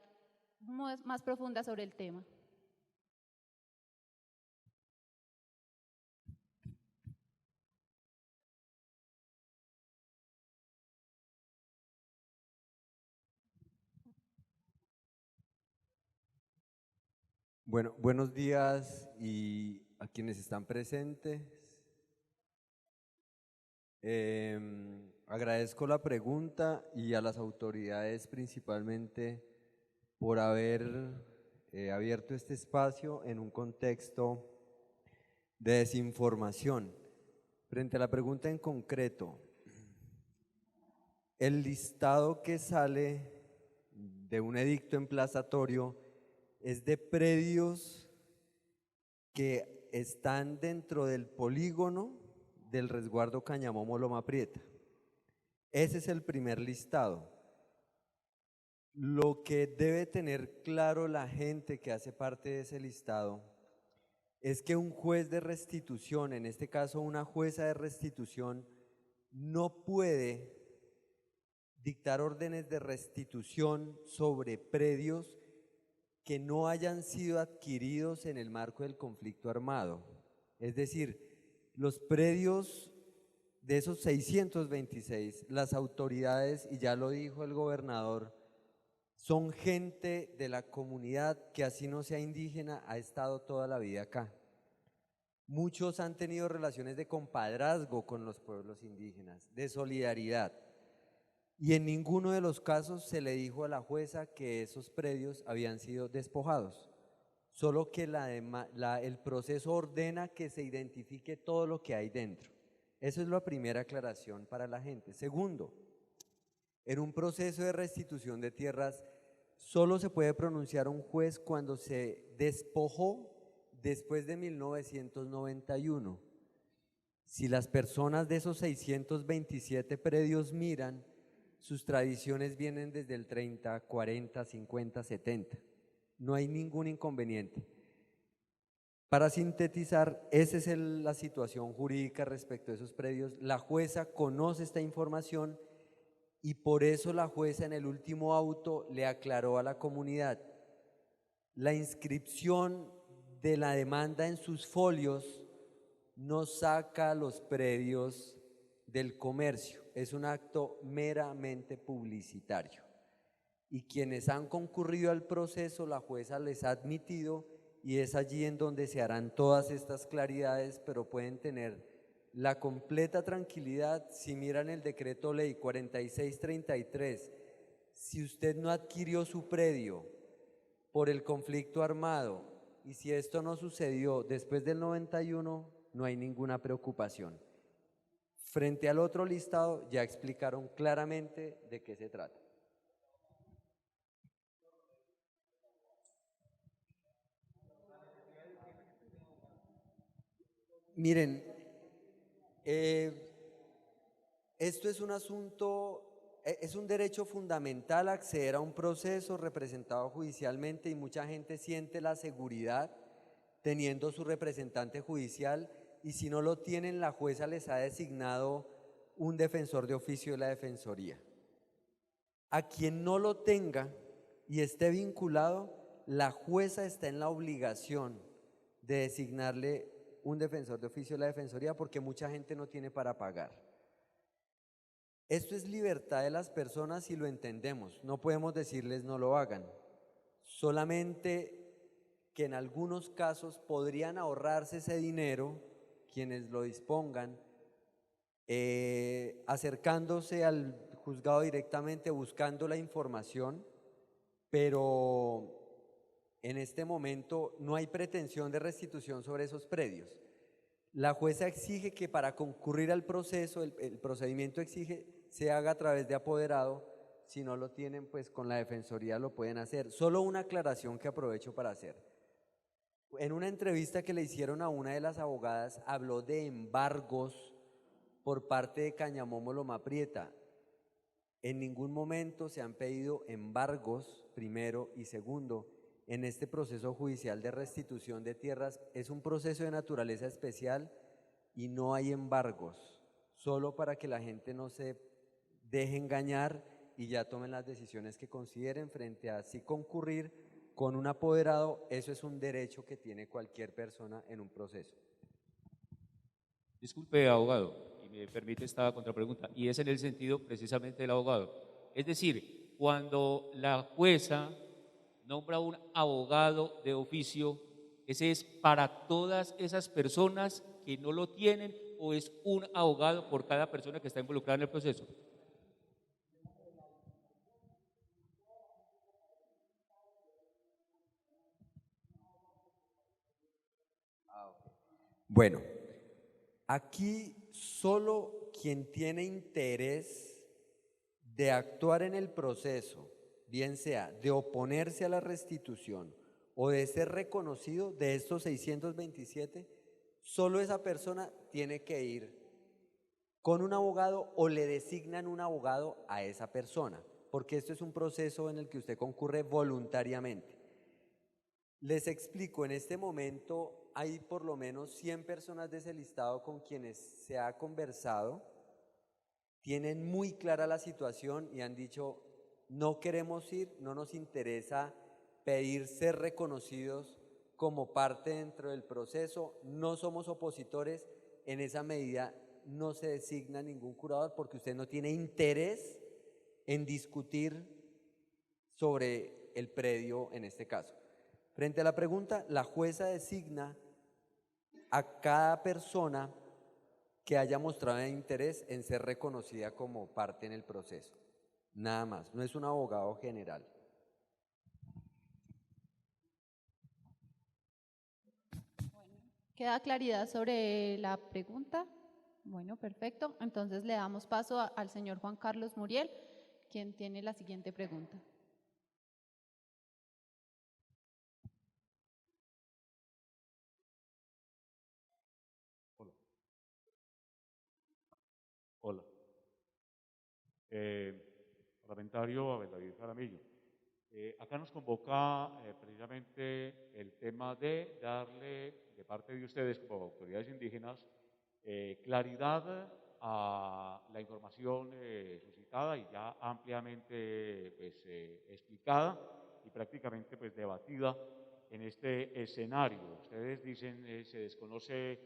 B: más profunda sobre el tema.
I: Bueno, buenos días y a quienes están presentes. Agradezco la pregunta y a las autoridades principalmente por haber abierto este espacio en un contexto de desinformación. Frente a la pregunta en concreto, el listado que sale de un edicto emplazatorio es de predios que están dentro del polígono del resguardo Cañamó Loma Prieta. Ese es el primer listado. Lo que debe tener claro la gente que hace parte de ese listado es que un juez de restitución, en este caso una jueza de restitución, no puede dictar órdenes de restitución sobre predios que no hayan sido adquiridos en el marco del conflicto armado. Es decir, los predios de esos 626, las autoridades, y ya lo dijo el gobernador, son gente de la comunidad que, así no sea indígena, ha estado toda la vida acá. Muchos han tenido relaciones de compadrazgo con los pueblos indígenas, de solidaridad. Y en ninguno de los casos se le dijo a la jueza que esos predios habían sido despojados, solo que el proceso ordena que se identifique todo lo que hay dentro. Esa es la primera aclaración para la gente. Segundo, en un proceso de restitución de tierras solo se puede pronunciar un juez cuando se despojó después de 1991. Si las personas de esos 627 predios miran, sus tradiciones vienen desde el 30, 40, 50, 70. No hay ningún inconveniente. Para sintetizar, esa es la situación jurídica respecto a esos predios. La jueza conoce esta información y por eso la jueza en el último auto le aclaró a la comunidad: la inscripción de la demanda en sus folios no saca los predios del comercio, es un acto meramente publicitario. Y quienes han concurrido al proceso, la jueza les ha admitido, y es allí en donde se harán todas estas claridades, pero pueden tener la completa tranquilidad si miran el decreto ley 4633. Si usted no adquirió su predio por el conflicto armado y si esto no sucedió después del 91, no hay ninguna preocupación. Frente al otro listado ya explicaron claramente de qué se trata. Miren, esto es un asunto, es un derecho fundamental acceder a un proceso representado judicialmente, y mucha gente siente la seguridad teniendo su representante judicial, y si no lo tienen, la jueza les ha designado un defensor de oficio de la Defensoría. A quien no lo tenga y esté vinculado, la jueza está en la obligación de designarle un defensor de oficio de la Defensoría, porque mucha gente no tiene para pagar. Esto es libertad de las personas y lo entendemos, no podemos decirles no lo hagan, solamente que en algunos casos podrían ahorrarse ese dinero quienes lo dispongan, acercándose al juzgado directamente, buscando la información, pero en este momento no hay pretensión de restitución sobre esos predios. La jueza exige que para concurrir al proceso, el procedimiento exige se haga a través de apoderado. Si no lo tienen, pues con la Defensoría lo pueden hacer. Solo una aclaración que aprovecho para hacer. En una entrevista que le hicieron a una de las abogadas, habló de embargos por parte de Cañamomo Loma Prieta. En ningún momento se han pedido embargos, primero, y segundo, en este proceso judicial de restitución de tierras es un proceso de naturaleza especial y no hay embargos, solo para que la gente no se deje engañar y ya tomen las decisiones que consideren frente a si concurrir con un apoderado. Eso es un derecho que tiene cualquier persona en un proceso.
C: Disculpe, abogado, y me permite esta contrapregunta, y es en el sentido precisamente del abogado. Es decir, cuando la jueza nombra un abogado de oficio, ¿ese es para todas esas personas que no lo tienen o es un abogado por cada persona que está involucrada en el proceso?
I: Bueno, aquí solo quien tiene interés de actuar en el proceso, bien sea de oponerse a la restitución o de ser reconocido de estos 627, solo esa persona tiene que ir con un abogado o le designan un abogado a esa persona, porque esto es un proceso en el que usted concurre voluntariamente. Les explico, en este momento hay por lo menos 100 personas de ese listado con quienes se ha conversado tienen muy clara la situación y han dicho, no queremos ir, no nos interesa pedir ser reconocidos como parte dentro del proceso, no somos opositores, en esa medida no se designa ningún curador porque usted no tiene interés en discutir sobre el predio en este caso. Frente a la pregunta, la jueza designa a cada persona que haya mostrado interés en ser reconocida como parte en el proceso. Nada más, no es un abogado general.
B: ¿Queda claridad sobre la pregunta? Bueno, perfecto. Entonces le damos paso al señor Juan Carlos Muriel, quien tiene la siguiente pregunta.
C: Hola. Parlamentario Abel David Jaramillo. Acá nos convoca precisamente el tema de darle, de parte de ustedes como autoridades indígenas, claridad a la información suscitada y ya ampliamente pues, explicada y prácticamente pues, debatida en este escenario. Ustedes dicen se desconoce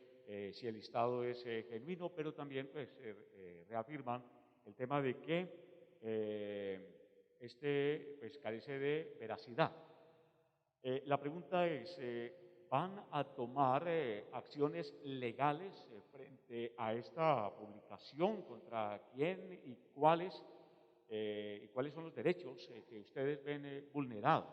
C: si el listado es genuino, pero también pues, reafirman el tema de que pues, carece de veracidad. La pregunta es, ¿van a tomar acciones legales frente a esta publicación? ¿Contra quién y cuáles son los derechos que ustedes ven vulnerados?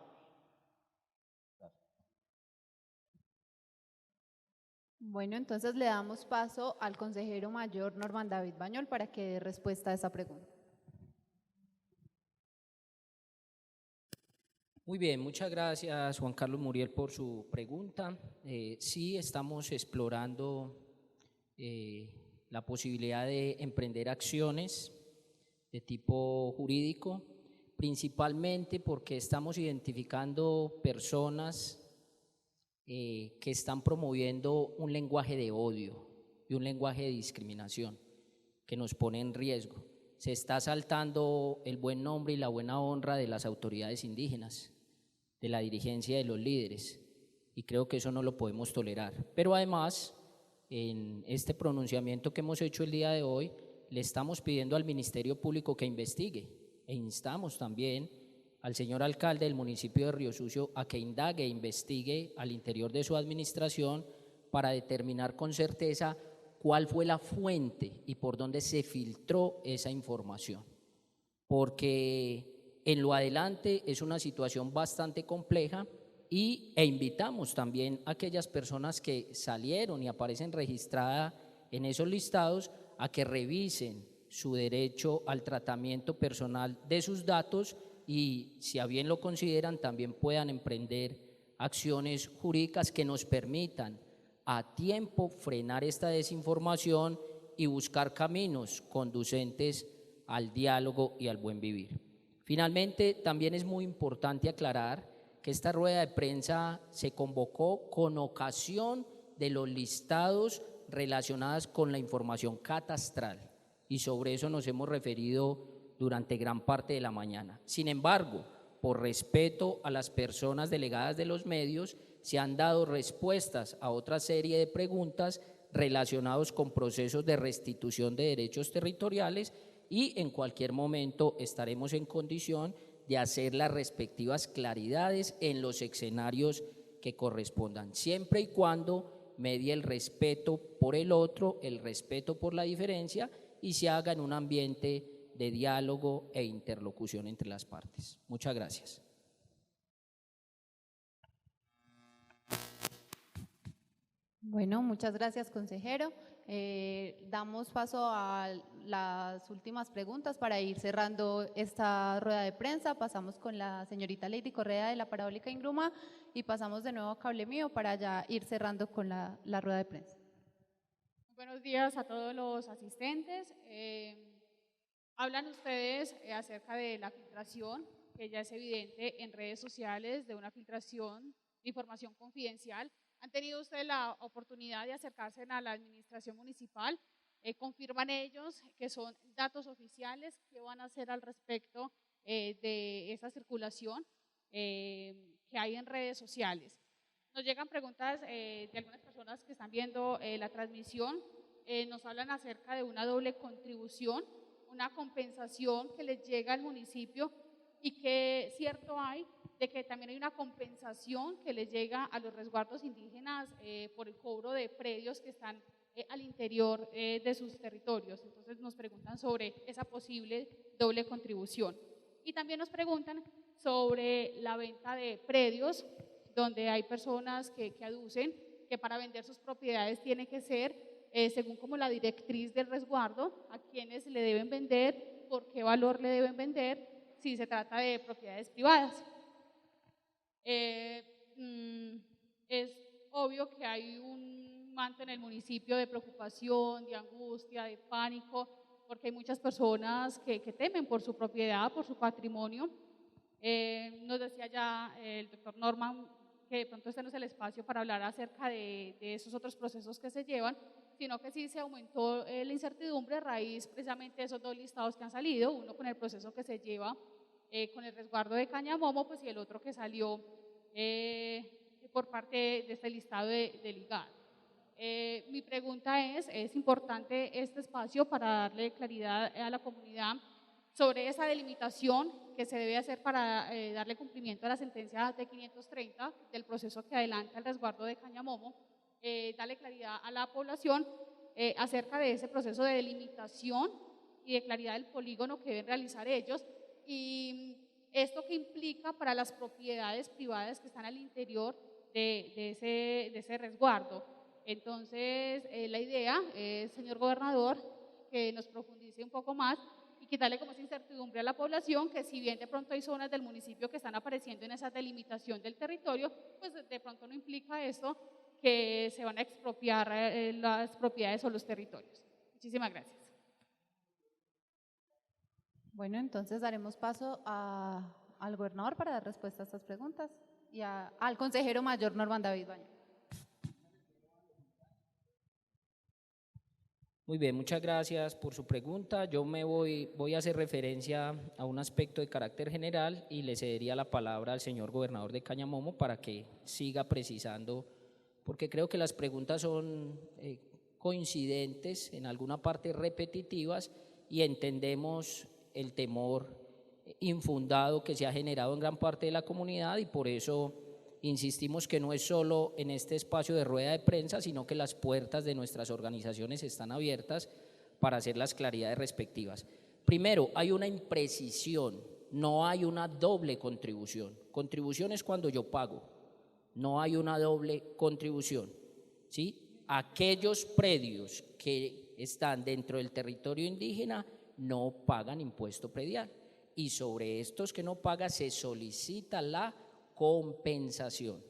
B: Bueno, entonces le damos paso al consejero mayor Norman David Bañol para que dé respuesta a esa pregunta.
A: Muy bien, muchas gracias Juan Carlos Muriel por su pregunta. Sí, estamos explorando la posibilidad de emprender acciones de tipo jurídico, principalmente porque estamos identificando personas que están promoviendo un lenguaje de odio y un lenguaje de discriminación que nos pone en riesgo. Se está saltando el buen nombre y la buena honra de las autoridades indígenas, de la dirigencia de los líderes, y creo que eso no lo podemos tolerar. Pero además, en este pronunciamiento que hemos hecho el día de hoy, le estamos pidiendo al Ministerio Público que investigue e instamos también al señor alcalde del municipio de Río Sucio a que indague e investigue al interior de su administración para determinar con certeza cuál fue la fuente y por dónde se filtró esa información. Porque en lo adelante es una situación bastante compleja e invitamos también a aquellas personas que salieron y aparecen registradas en esos listados a que revisen su derecho al tratamiento personal de sus datos y, si a bien lo consideran, también puedan emprender acciones jurídicas que nos permitan a tiempo frenar esta desinformación y buscar caminos conducentes al diálogo y al buen vivir. Finalmente, también es muy importante aclarar que esta rueda de prensa se convocó con ocasión de los listados relacionados con la información catastral y sobre eso nos hemos referido durante gran parte de la mañana. Sin embargo, por respeto a las personas delegadas de los medios, se han dado respuestas a otra serie de preguntas relacionados con procesos de restitución de derechos territoriales y en cualquier momento estaremos en condición de hacer las respectivas claridades en los escenarios que correspondan, siempre y cuando medie el respeto por el otro, el respeto por la diferencia y se haga en un ambiente de diálogo e interlocución entre las partes. Muchas gracias.
B: Bueno, muchas gracias, consejero. Damos paso a las últimas preguntas para ir cerrando esta rueda de prensa. Pasamos con la señorita Lady Correa de la Parabólica Ingruma y pasamos de nuevo a Cable Mío para ya ir cerrando con la rueda de prensa.
J: Buenos días a todos los asistentes. Hablan ustedes acerca de la filtración, que ya es evidente en redes sociales, de una filtración de información confidencial. ¿Han tenido ustedes la oportunidad de acercarse a la administración municipal confirman ellos que son datos oficiales, qué van a hacer al respecto de esa circulación que hay en redes sociales. Nos llegan preguntas de algunas personas que están viendo la transmisión, nos hablan acerca de una doble contribución, una compensación que les llega al municipio y que cierto hay de que también hay una compensación que les llega a los resguardos indígenas por el cobro de predios que están al interior de sus territorios. Entonces nos preguntan sobre esa posible doble contribución. Y también nos preguntan sobre la venta de predios, donde hay personas que aducen que para vender sus propiedades tiene que ser, según como la directriz del resguardo, a quienes le deben vender, por qué valor le deben vender, si se trata de propiedades privadas. Es obvio que hay un manto en el municipio de preocupación, de angustia, de pánico, porque hay muchas personas que temen por su propiedad, por su patrimonio. Nos decía ya el doctor Norman que de pronto este no es el espacio para hablar acerca de esos otros procesos que se llevan, sino que sí se aumentó la incertidumbre a raíz precisamente de esos dos listados que han salido, uno con el proceso que se lleva con el resguardo de Cañamomo, pues, y el otro que salió por parte de este listado del IGAD. Mi pregunta es importante este espacio para darle claridad a la comunidad sobre esa delimitación que se debe hacer para darle cumplimiento a la sentencia de 530 del proceso que adelanta el resguardo de Cañamomo, darle claridad a la población acerca de ese proceso de delimitación y de claridad del polígono que deben realizar ellos y esto que implica para las propiedades privadas que están al interior de ese resguardo. Entonces, la idea es, señor gobernador, que nos profundice un poco más y quitarle como esa incertidumbre a la población, que si bien de pronto hay zonas del municipio que están apareciendo en esa delimitación del territorio, pues de pronto no implica esto que se van a expropiar las propiedades o los territorios. Muchísimas gracias.
B: Bueno, entonces daremos paso al gobernador para dar respuesta a estas preguntas y al consejero mayor Norman David Baña.
A: Muy bien, muchas gracias por su pregunta. Yo voy a hacer referencia a un aspecto de carácter general y le cedería la palabra al señor gobernador de Cañamomo para que siga precisando, porque creo que las preguntas son coincidentes, en alguna parte repetitivas, y entendemos el temor infundado que se ha generado en gran parte de la comunidad y por eso insistimos que no es solo en este espacio de rueda de prensa, sino que las puertas de nuestras organizaciones están abiertas para hacer las claridades respectivas. Primero, hay una imprecisión, no hay una doble contribución. Contribución es cuando yo pago, no hay una doble contribución, ¿sí? Aquellos predios que están dentro del territorio indígena no pagan impuesto predial y sobre estos que no pagan se solicita la compensación.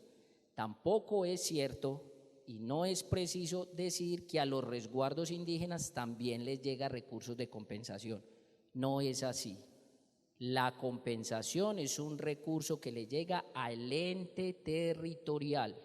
A: Tampoco es cierto y no es preciso decir que a los resguardos indígenas también les llega recursos de compensación. No es así. La compensación es un recurso que le llega al ente territorial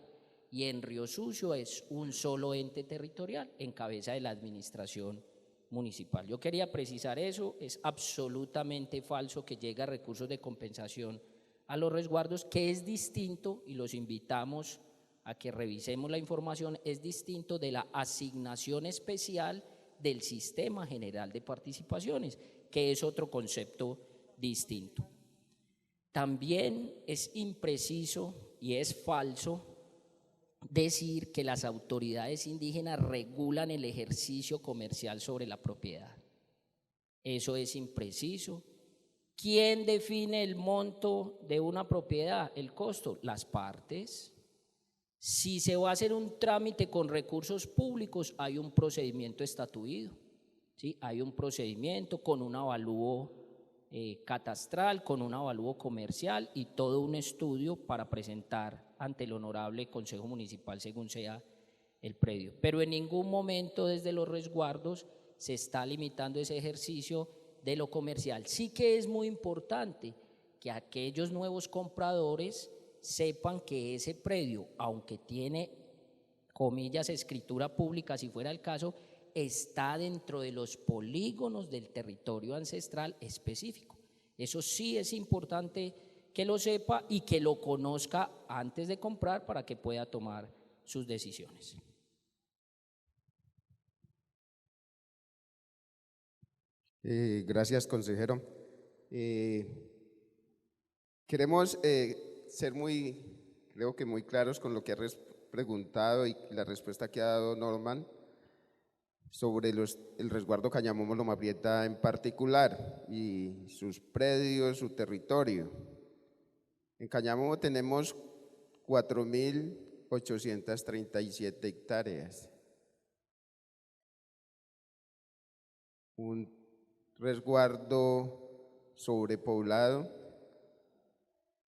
A: y en Río Sucio es un solo ente territorial en cabeza de la administración municipal. Yo quería precisar eso, es absolutamente falso que llega recursos de compensación a los resguardos, que es distinto, y los invitamos a que revisemos la información, es distinto de la asignación especial del Sistema General de Participaciones, que es otro concepto distinto. También es impreciso y es falso decir que las autoridades indígenas regulan el ejercicio comercial sobre la propiedad. Eso es impreciso. ¿Quién define el monto de una propiedad? El costo, las partes. Si se va a hacer un trámite con recursos públicos, hay un procedimiento estatuido, ¿sí? Hay un procedimiento con un avalúo catastral, con un avalúo comercial y todo un estudio para presentar ante el honorable Consejo Municipal según sea el predio. Pero en ningún momento desde los resguardos se está limitando ese ejercicio de lo comercial. Sí que es muy importante que aquellos nuevos compradores sepan que ese predio, aunque tiene, comillas, escritura pública, si fuera el caso, está dentro de los polígonos del territorio ancestral específico. Eso sí es importante que lo sepa y que lo conozca antes de comprar para que pueda tomar sus decisiones.
G: Gracias, consejero. Queremos ser creo que muy claros con lo que ha preguntado y la respuesta que ha dado Norman sobre el resguardo Cañamomo Loma Prieta en particular y sus predios, su territorio. En Cañamomo tenemos 4.837 hectáreas. Un resguardo sobrepoblado,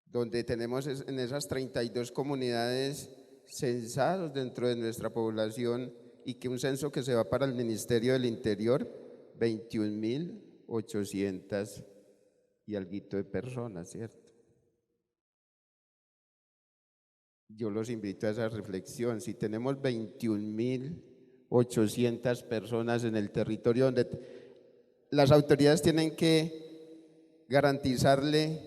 G: donde tenemos en esas 32 comunidades censados dentro de nuestra población y que un censo que se va para el Ministerio del Interior, 21.800 y alguito de personas, ¿cierto? Yo los invito a esa reflexión. Si tenemos 21.800 personas en el territorio donde las autoridades tienen que garantizarle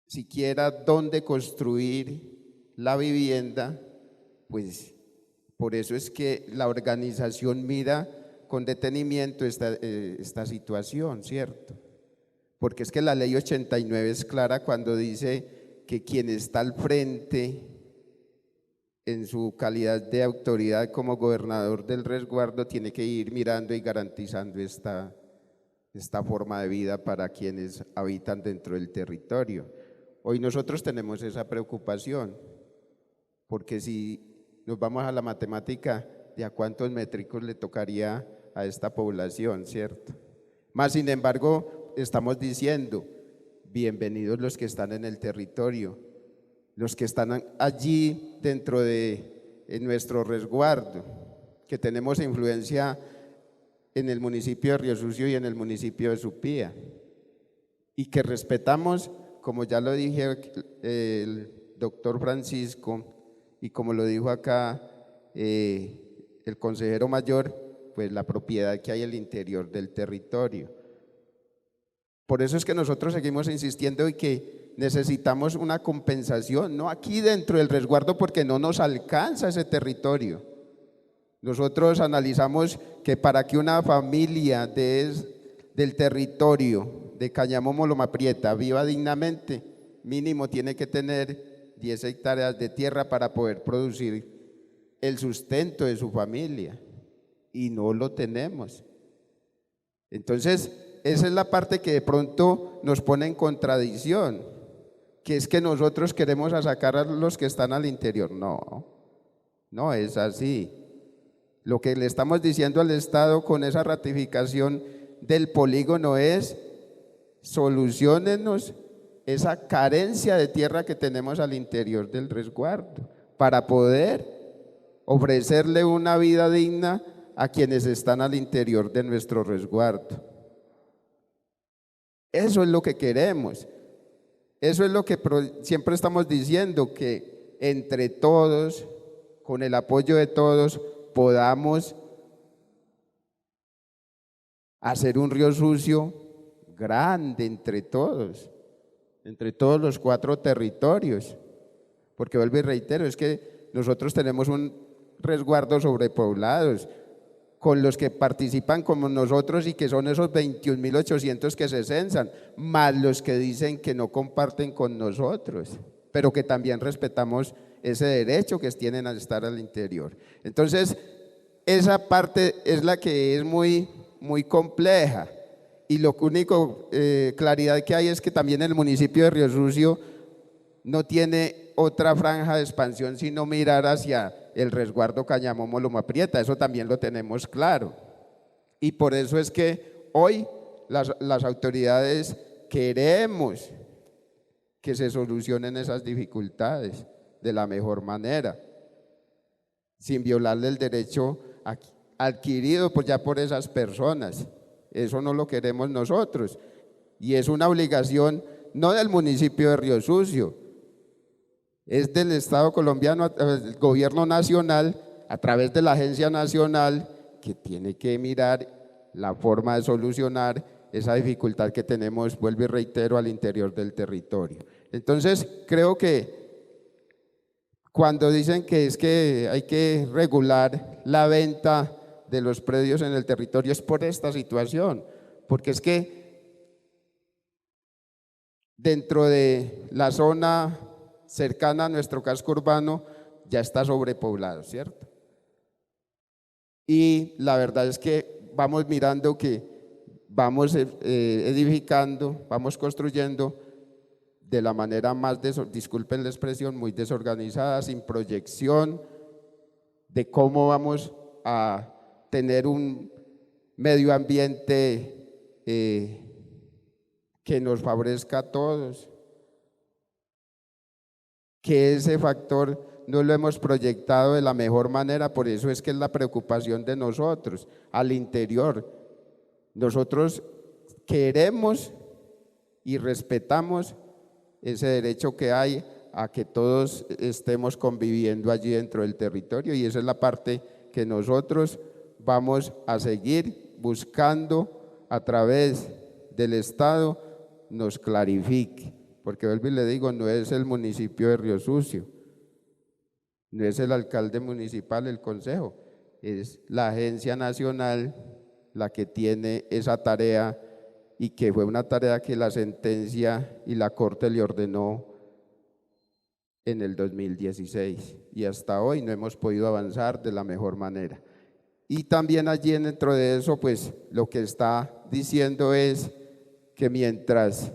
G: siquiera dónde construir la vivienda, pues por eso es que la organización mira con detenimiento esta situación, ¿cierto? Porque es que la ley 89 es clara cuando dice que quien está al frente en su calidad de autoridad como gobernador del resguardo tiene que ir mirando y garantizando esta forma de vida para quienes habitan dentro del territorio. Hoy nosotros tenemos esa preocupación, porque si nos vamos a la matemática de a cuántos métricos le tocaría a esta población, ¿cierto? Más sin embargo, estamos diciendo, bienvenidos los que están en el territorio, los que están allí dentro de nuestro resguardo, que tenemos influencia en el municipio de Río Sucio y en el municipio de Supía, y que respetamos, como ya lo dije el doctor Francisco, y como lo dijo acá el consejero mayor, pues la propiedad que hay al interior del territorio. Por eso es que nosotros seguimos insistiendo y que necesitamos una compensación, no aquí dentro del resguardo porque no nos alcanza ese territorio. Nosotros analizamos que para que una familia del territorio de Cañamomo Loma Prieta viva dignamente, mínimo tiene que tener 10 hectáreas de tierra para poder producir el sustento de su familia y no lo tenemos. Entonces, esa es la parte que de pronto nos pone en contradicción, que es que nosotros queremos sacar a los que están al interior. No es así. Lo que le estamos diciendo al Estado con esa ratificación del polígono es: soluciónenos esa carencia de tierra que tenemos al interior del resguardo para poder ofrecerle una vida digna a quienes están al interior de nuestro resguardo. Eso es lo que queremos, eso es lo que siempre estamos diciendo, que entre todos, con el apoyo de todos, podamos hacer un Río Sucio grande entre todos los 4 territorios, porque vuelvo y reitero, es que nosotros tenemos un resguardo sobrepoblados, con los que participan como nosotros y que son esos 21.800 que se censan, más los que dicen que no comparten con nosotros, pero que también respetamos ese derecho que tienen a estar al interior. Entonces, esa parte es la que es muy compleja, y lo único claridad que hay es que también el municipio de Río Sucio no tiene otra franja de expansión sino mirar hacia el resguardo Cañamomo Loma Prieta, eso también lo tenemos claro, y por eso es que hoy las autoridades queremos que se solucionen esas dificultades de la mejor manera, sin violarle el derecho adquirido ya por esas personas. Eso no lo queremos nosotros, y es una obligación no del municipio de Río Sucio, es del Estado colombiano, el gobierno nacional, a través de la Agencia Nacional, que tiene que mirar la forma de solucionar esa dificultad que tenemos, vuelvo y reitero, al interior del territorio. Entonces, creo que cuando dicen que es que hay que regular la venta de los predios en el territorio, es por esta situación, porque es que dentro de la zona cercana a nuestro casco urbano ya está sobrepoblado, ¿cierto? Y la verdad es que vamos mirando que vamos edificando, vamos construyendo de la manera más, disculpen la expresión, muy desorganizada, sin proyección de cómo vamos a tener un medio ambiente que nos favorezca a todos, que ese factor no lo hemos proyectado de la mejor manera, por eso es que es la preocupación de nosotros al interior. Nosotros queremos y respetamos ese derecho que hay a que todos estemos conviviendo allí dentro del territorio, y esa es la parte que nosotros vamos a seguir buscando a través del Estado nos clarifique, porque vuelvo y le digo, no es el municipio de Río Sucio, no es el alcalde municipal, el consejo, es la Agencia Nacional la que tiene esa tarea, y que fue una tarea que la sentencia y la Corte le ordenó en el 2016, y hasta hoy no hemos podido avanzar de la mejor manera. Y también allí dentro de eso, pues lo que está diciendo es que mientras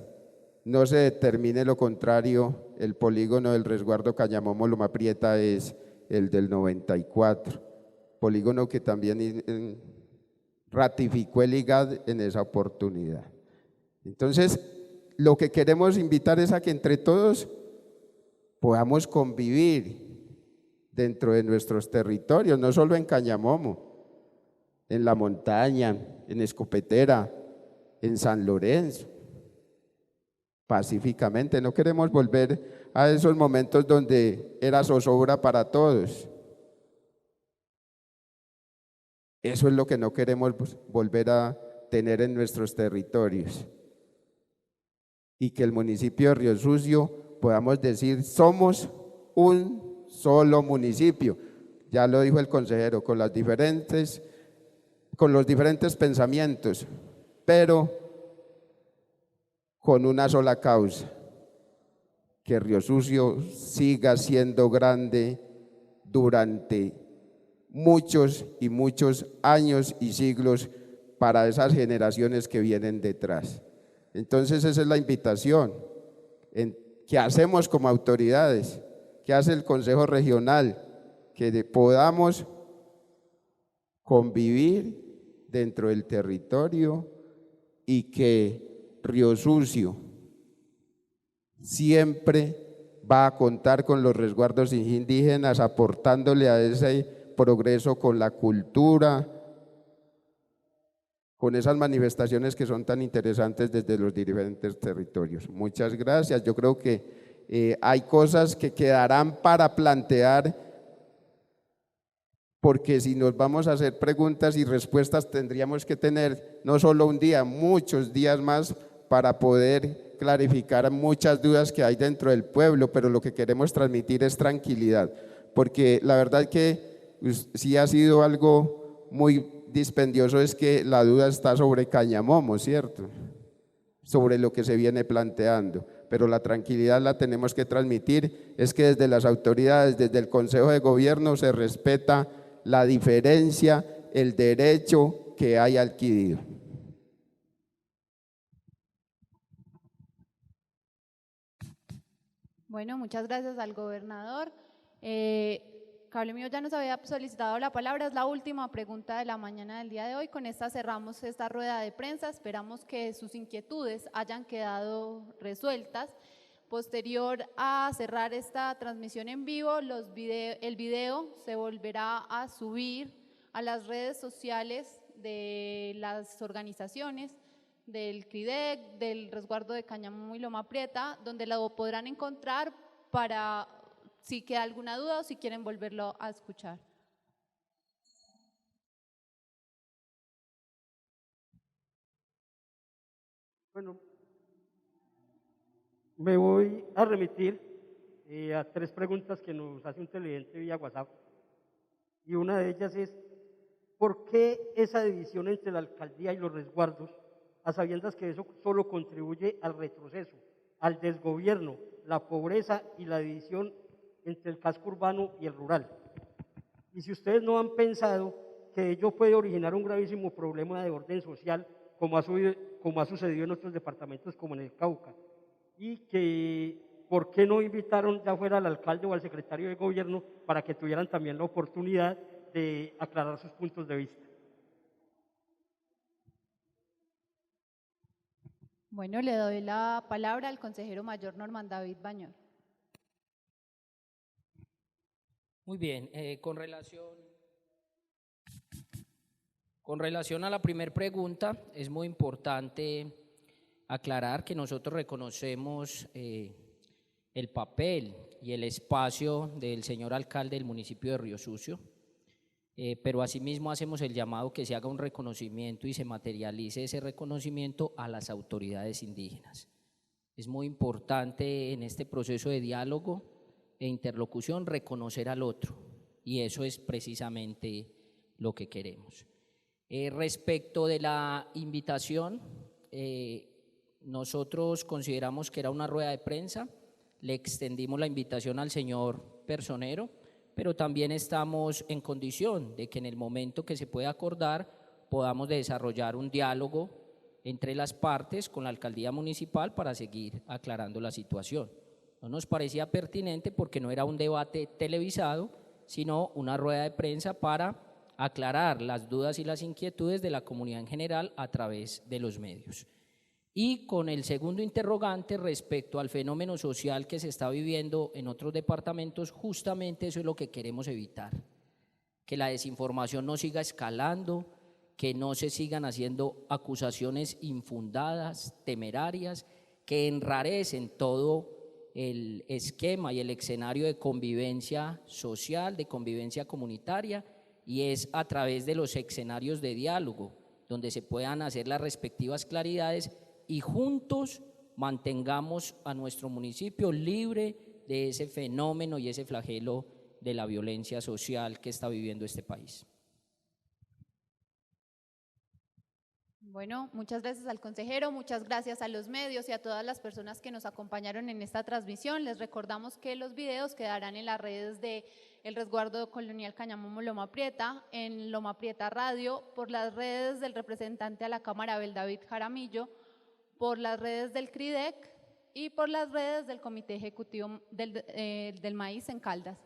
G: no se determine lo contrario, el polígono del resguardo Cañamomo Loma Prieta es el del 94, polígono que también ratificó el IGAD en esa oportunidad. Entonces, lo que queremos invitar es a que entre todos podamos convivir dentro de nuestros territorios, no solo en Cañamomo, en La Montaña, en Escopetera, en San Lorenzo, pacíficamente. No queremos volver a esos momentos donde era zozobra para todos. Eso es lo que no queremos volver a tener en nuestros territorios. Y que el municipio de Río Sucio podamos decir, somos un solo municipio. Ya lo dijo el consejero, con los diferentes pensamientos, pero con una sola causa, que Río Sucio siga siendo grande durante muchos y muchos años y siglos para esas generaciones que vienen detrás. Entonces esa es la invitación que hacemos como autoridades, que hace el Consejo Regional, que podamos convivir dentro del territorio y que Río Sucio siempre va a contar con los resguardos indígenas, aportándole a ese progreso con la cultura, con esas manifestaciones que son tan interesantes desde los diferentes territorios. Muchas gracias. Yo creo que hay cosas que quedarán para plantear, porque si nos vamos a hacer preguntas y respuestas tendríamos que tener no solo un día, muchos días más para poder clarificar muchas dudas que hay dentro del pueblo, pero lo que queremos transmitir es tranquilidad, porque la verdad que sí ha sido algo muy dispendioso, es que la duda está sobre Cañamomo, ¿cierto? Sobre lo que se viene planteando, pero la tranquilidad la tenemos que transmitir, es que desde las autoridades, desde el Consejo de Gobierno se respeta la diferencia, el derecho que hay adquirido.
B: Bueno, muchas gracias al gobernador. Cable Mío ya nos había solicitado la palabra, es la última pregunta de la mañana del día de hoy. Con esta cerramos esta rueda de prensa, esperamos que sus inquietudes hayan quedado resueltas. Posterior a cerrar esta transmisión en vivo, el video se volverá a subir a las redes sociales de las organizaciones del CRIDEC, del resguardo de Cañamomo y Loma Prieta, donde lo podrán encontrar para si queda alguna duda o si quieren volverlo a escuchar.
H: Bueno, me voy a remitir a 3 preguntas que nos hace un televidente vía WhatsApp. Y una de ellas es, ¿por qué esa división entre la alcaldía y los resguardos, a sabiendas que eso solo contribuye al retroceso, al desgobierno, la pobreza y la división entre el casco urbano y el rural? Y si ustedes no han pensado que ello puede originar un gravísimo problema de orden social, como ha sucedido en otros departamentos como en el Cauca, y que por qué no invitaron ya fuera al alcalde o al secretario de gobierno para que tuvieran también la oportunidad de aclarar sus puntos de vista.
B: Bueno, le doy la palabra al consejero mayor Norman David Bañón.
A: Muy bien, con relación a la primera pregunta, es muy importante aclarar que nosotros reconocemos el papel y el espacio del señor alcalde del municipio de Río Sucio, pero asimismo hacemos el llamado que se haga un reconocimiento y se materialice ese reconocimiento a las autoridades indígenas. Es muy importante en este proceso de diálogo e interlocución reconocer al otro, y eso es precisamente lo que queremos. Respecto de la invitación, nosotros consideramos que era una rueda de prensa, le extendimos la invitación al señor personero, pero también estamos en condición de que en el momento que se pueda acordar podamos desarrollar un diálogo entre las partes con la alcaldía municipal para seguir aclarando la situación. No nos parecía pertinente porque no era un debate televisado, sino una rueda de prensa para aclarar las dudas y las inquietudes de la comunidad en general a través de los medios. Y con el segundo interrogante respecto al fenómeno social que se está viviendo en otros departamentos, justamente eso es lo que queremos evitar, que la desinformación no siga escalando, que no se sigan haciendo acusaciones infundadas, temerarias, que enrarecen todo el esquema y el escenario de convivencia social, de convivencia comunitaria, y es a través de los escenarios de diálogo, donde se puedan hacer las respectivas claridades y juntos mantengamos a nuestro municipio libre de ese fenómeno y ese flagelo de la violencia social que está viviendo este país.
B: Bueno, muchas gracias al consejero, muchas gracias a los medios y a todas las personas que nos acompañaron en esta transmisión. Les recordamos que los videos quedarán en las redes de el Resguardo Colonial Cañamomo Loma Prieta, en Loma Prieta Radio, por las redes del representante a la Cámara Abel David Jaramillo, por las redes del CRIDEC y por las redes del Comité Ejecutivo del Maíz en Caldas.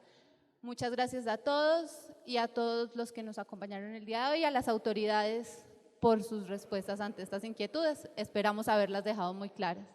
B: Muchas gracias a todos y a todos los que nos acompañaron el día de hoy, a las autoridades por sus respuestas ante estas inquietudes. Esperamos haberlas dejado muy claras.